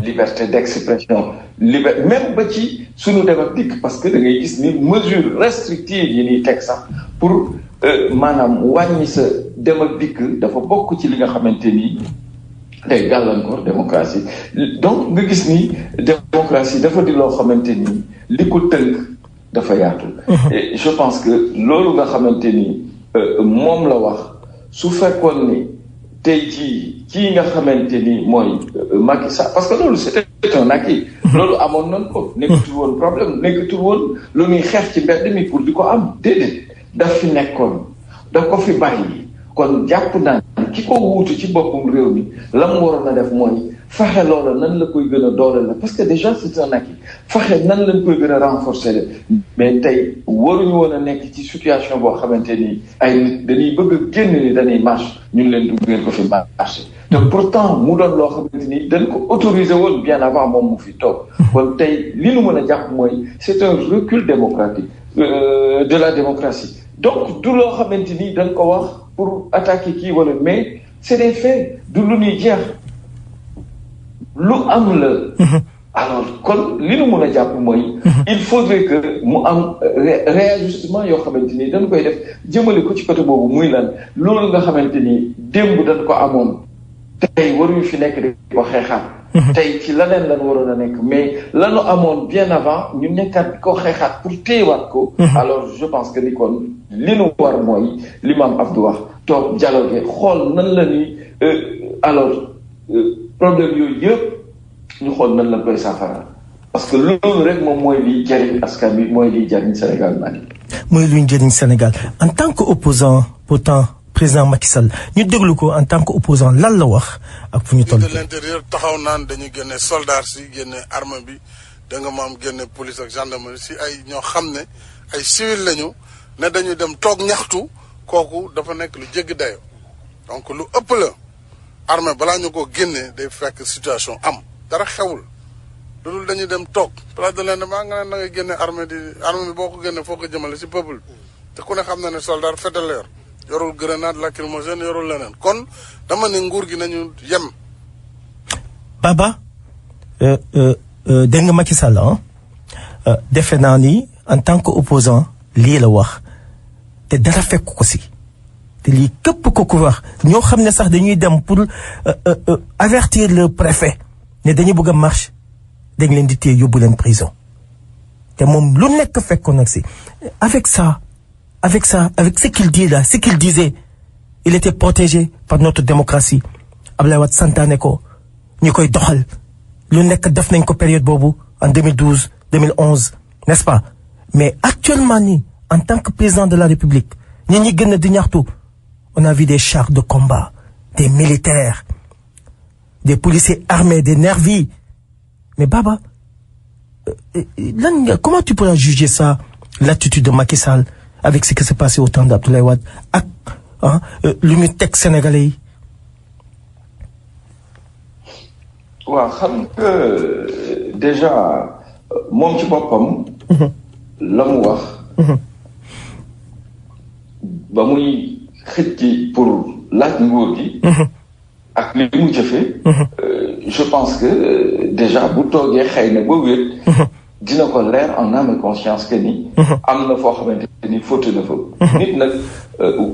liberté d'expression même ba ci sunu dem ak dikk parce que da ngay gis ni mesure restrictive yi ñuy teg sax pour maanaam wàññi sa dem ak dikk dafa bokk ci li nga xamante ni day gàllankoor démocratie donc nga gis ni démocratie dafa di loo xamante ni li ko tënk dafa yaatu. et je pense que loolu nga xamante ni moom la wax su fekkoon ni tey jii kii nga xamante ni mooy Macky Sall parce que loolu c'était un acquis. loolu amoon nañ ko. nekkatul woon problème nekkatul woon lu ñuy xeex ci mbedd mi pour di ko am déedéet daf fi nekkoon daf ko fi bàyyi kon jàpp naa ki ko wuutu ci boppam réew mi la mu waroon a def mooy fexe loola nan la koy gën a dooleel la parce que déjà c'est un acquis fexe nan lañ koy gën a renforcer la mais tey waruñu woon a nekk ci situation boo xamante ni ay nit dañuy bëgg a génn ni dañuy marche ñun leen du ngeen ko fi marché te pourtant mu doon loo xamante ni dañ ko autorisé woon bien avant moom mu fi toog kon tey li nu mën a jàpp mooy c'est un recul démocratique de la démocratie donc du loo xamante ni dañ ko wax pour attaquer kii wala mais c'est des faits du lu ñuy jeex lu am la. alors kon li nu mën a jàpp mooy. il faudrait que mu am réajustement yoo xamante ni dañ koy def jëmale ko ci côté boobu muy lan loolu nga xamante ni démb dañ ko amoon tey waruñu fi nekk di ko xeexaat. tey ci leneen lan waroon a nekk mais lanu amoon bien avant ñu nekkaat di ko xeexaat pour téyewaat ko. alors je pense que ni kon li nu war mooy li maam Abdou wax toog dialogue xool nan la ni alors. problème yooyu yëpp ñu xool nan la koy saafara parce que loolu rek moom mooy liy jëriñ askan bi mooy liy jëriñ Sénégal Mali. mooy luy jëriñ Sénégal en tant que opposant pourtant président Macky Sall ñu déglu ko en tant que opposant lan la wax ak fu ñu toll. de l'intérieur taxaw naan dañuy génne soldats si génne arme bi da nga maam génne police ak gendarmerie si ay ñoo xam ne ay civil lañu ne dañu dem toog ñaxtu kooku dafa nekk lu jéggi dayo donc lu ëpp la armée balaa ñu ko génnee day fekk situation am dara xewul loolu dañuy dem toog place de l'Indépendance nga ne na nga génne armée bi boo ko génne foo ko jëmale si peuple bi te ku ne xam na ne soldat fetal la yor yorul grenade lacrymogène yorul leneen kon dama ne nguur gi nañu yem. Baba dégg nga Macky Sall defe naa ni en tant que opposant lii la wax te dara fekk ko si te lii képp ko wax ñoo xam ne sax dañuy dem pour avertir le préfet ne dañu bëgg a marche dañ leen di téye yóbbu leen prison te moom lu nekk fekkoon nag si avec ce qu'il dit là ce qu'il disait il était protégé par notre démocratie Abdoulaye Wade santaane ko ñu koy doxal lu nekk def nañ ko période boobu en 2012 2011 n'est-ce pas mais actuellement nii en tant que président de la République ñi gën a di ñaxtu on a vu des chars de combat des militaires des policiers armés des nervis mais Baba comment tu pourras juger ça l'attitude de Macky Sall avec ce qui s'est passé au temps d'Abdoulaye Wade ak lu ñu teg Sénégalais yi. waaw xam nga déjà moom ci boppam. la mu wax. ba muy xëcc pour laaj nguur gi. ak li mu jëfee. je pense que déjà bu toogee xëy na ba wér. dina ko leer en âme et conscience que ni. am na foo xamante ni faute na fa. nit nag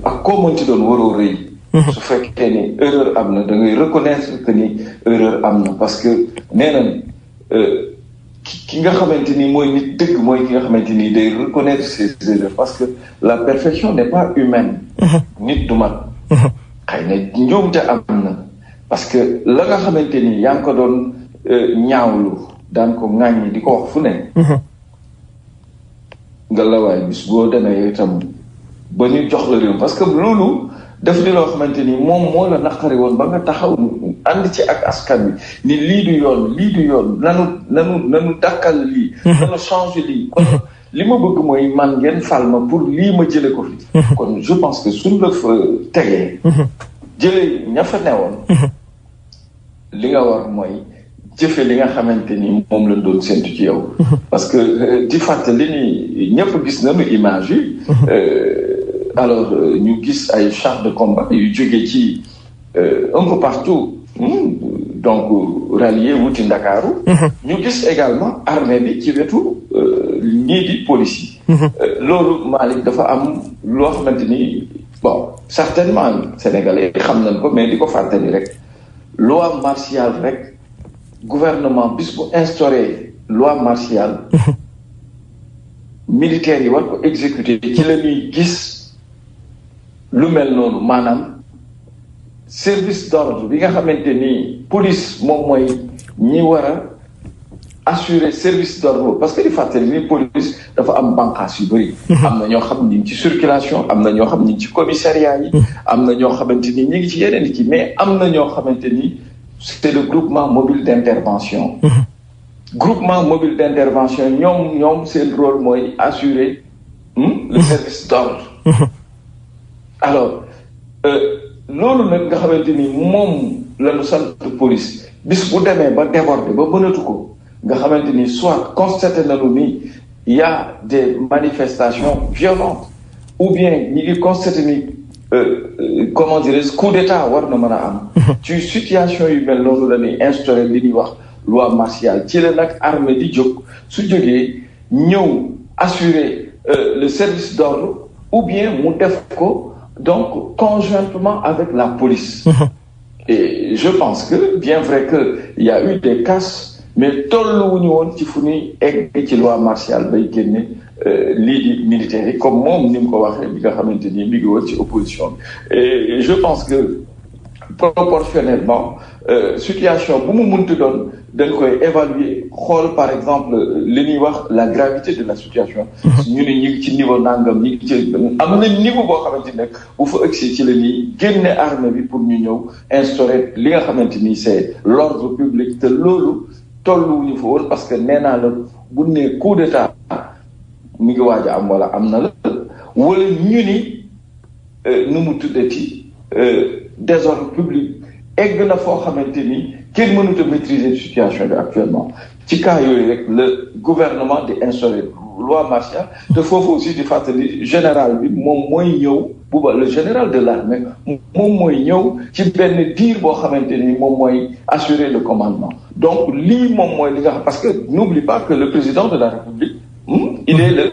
ak koo mënti doon waroo rëy. su fekkee ni erreur am na da ngay reconnaître que ni erreur am na parce que nee na ki nga xamante ni mooy nit dëgg mooy ki nga xamante ni day reconnaître ses erreurs parce que la perfection n'est pas humaine. nit du mat. xëy na njuumte am na parce que la nga xamante ni yaa ngi ko doon ñaawlu daan ko ŋàññi di ko wax fu ne. nga la waay bis boo demee itam ba ñu jox la réew parce que loolu. def di loo xamante ni moom moo la naqari woon ba nga taxaw ànd ci ak askan wi ni lii du yoon nanu dakkal lii. nanu changer lii. kon li ma bëgg mooy man ngeen fal ma pour lii ma jële ko fi. kon je pense que suñ la fa tegee. jële ña fa newoon. li nga war mooy jëfe li nga xamante ni moom lañ doon séntu ci yow. parce que di fàttali ni ñëpp gis nañu image yi. alors ñu gis ay chars de combat yu jóge ci un peu partout donc rallié wuti Ndakaaru ñu gis également armée bi ci wetu ñii di police yi loolu Malick dafa am loo xamante ni bon certainement sénégalais xam nañ ko mais di ko fàttali rek loi martiale rek gouvernement bis bu instauré loi martiale militaires yi war ko exécuter ci la ñuy gis lu mel noonu maanaam service d'ordre bi nga xamante ni police moom mooy ñi war a assurer service d'ordre parce que di fàttali ni police dafa am bànqaas yu bëri. am na ñoo xam ni ci circulation am na ñoo xam ni ci commissariat yi. am na ñoo xamante ni ñi ngi ci yeneen ci mais am na ñoo xamante ni c'est le groupement mobile d'intervention. groupement mobile d'intervention ñoom seen rôle mooy assurer le service d'ordre. alors loolu nag nga xamante ni moom la ñu sant police bis bu demee ba déborder ba mënatu ko nga xamante ni soit constaté nañu ni y a des manifestations violentes ou bien ñi ngi constaté ni comment dirais-je coup d'état war na mën a am. ci situation yu mel noonu la ñuy instauré li ñuy wax loi martiale ci la nag armée di jóg su jógee ñëw assurer le service d'ordre ou bien mu def ko. donc conjointement avec la police. Et je pense que bien vrai que il y a eu des casses mais tolluwuñu woon ci fu ñuy egg ci loi martiale bay génne lii di militaires yi comme moom ni mu ko waxee bi nga xamante ni mi ngi woon ci opposition bi et je pense que proportionnellement situation bu mu munti doon dañ koy évaluer xool par exemple li ñuy wax la gravité de la situation. ñu ne ñu ngi ci niveau nangam ñu ngi ci am na niveau boo xamante ne bu fa ëgsi ci la ñuy génne armée bi pour ñu ñëw instaurer li nga xamante ni c'est l'ordre public te loolu tolluwuñu fa woon parce que nee naa la bu ne coup d'état mi ngi waaj a am wala am na la wala ñu ni nu mu tuddati désordre public egg na foo xamante ni kenn mënut a maîtriser situation bi actuellement ci cas yooyu rek le gouvernement di instaurer loi martiale te foofu aussi di fàttali général bi moom mooy ñëw buba le général de l'armée moom mooy ñëw ci benn diir boo xamante ni moom mooy assurer le commandement donc lii moom mooy li nga xam parce que n'oublie pas que le président de la République il est le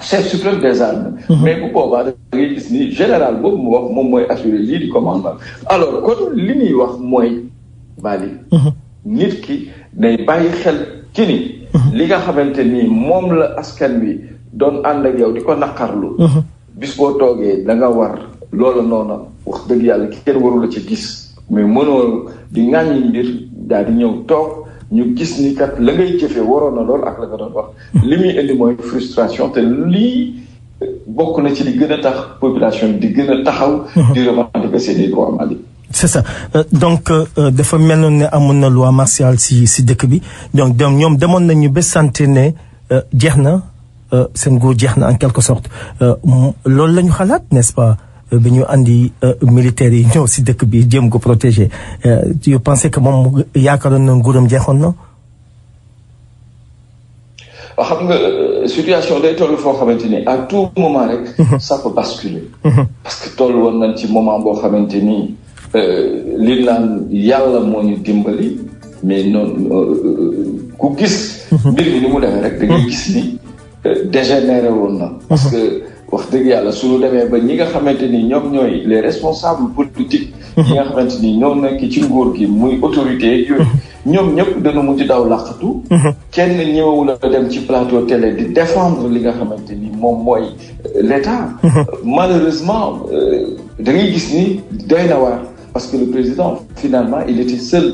chef suprême des armées mais bu boobaa da ngay gis ni général boobu mu wax moom mooy assurer lii di commandement alors kon li ñuy wax mooy bali nit ki day bàyyi xel ci ni li nga xamante ni moom la askan wi doon ànd ak yow di ko naqarlu bis boo toogee da nga war loolu noonu wax dëgg yàlla kenn warul la ci gis mais mënoo di ŋàññi mbir daal di ñëw toog ñu gis ni kat la ngay jëfee waroon na lool ak la nga doon wax li muy indi mooy frustration te lii bokk na ci li gën a tax population di gën a taxaw di revendiquer seen droits Mali. C'est ça donc dafa mel noonu ne amoon na loi martiale si dëkk bi donc ñoom demoon nañu ba sant ne jeex na seen nguur jeex na en quelque sorte loolu la ñu xalaat n'est-ce pas bi ñu andi militaires yi ñëw si dëkk bi jéem ko protéger tu pensais que moom yaakaaroon na nguuram jeexoon na. waaw xam nga situation day toll foo xamante ni à tout moment rek. ça peut basculer. parce que toll woon nañ ci moment boo xamante ni li naan yàlla moo ñu dimbali mais noonu ku gis. mbir mi ni mu demee rek da ngay gis ni dégénéré woon na. parce que wax dëgg yàlla suñu demee ba ñi nga xamante ni ñoom ñooy les responsables politiques. ñi nga xamante ni ñoo nekk ci nguur gi muy autorité yooyu. ñoom ñëpp dañu mujj daw làqatu. kenn ñëwul a dem ci plateau télé di défendre li nga xamante ni moom mooy l'État. malheureusement da ngay gis ni doy na waar parce que le président finalement il était seul.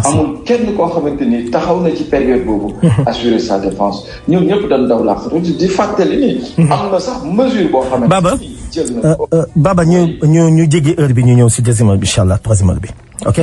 amul kenn koo xamante ni taxaw na ci période boobu. assurer sa défense ñoom ñëpp dañu daw làqatu di fàttali ni. am na sax mesure boo xamante ni jël na ko. Baba ñu jéggi heure bi ñu ñëw si deuxième heure bi incha allah troisième heure bi ok.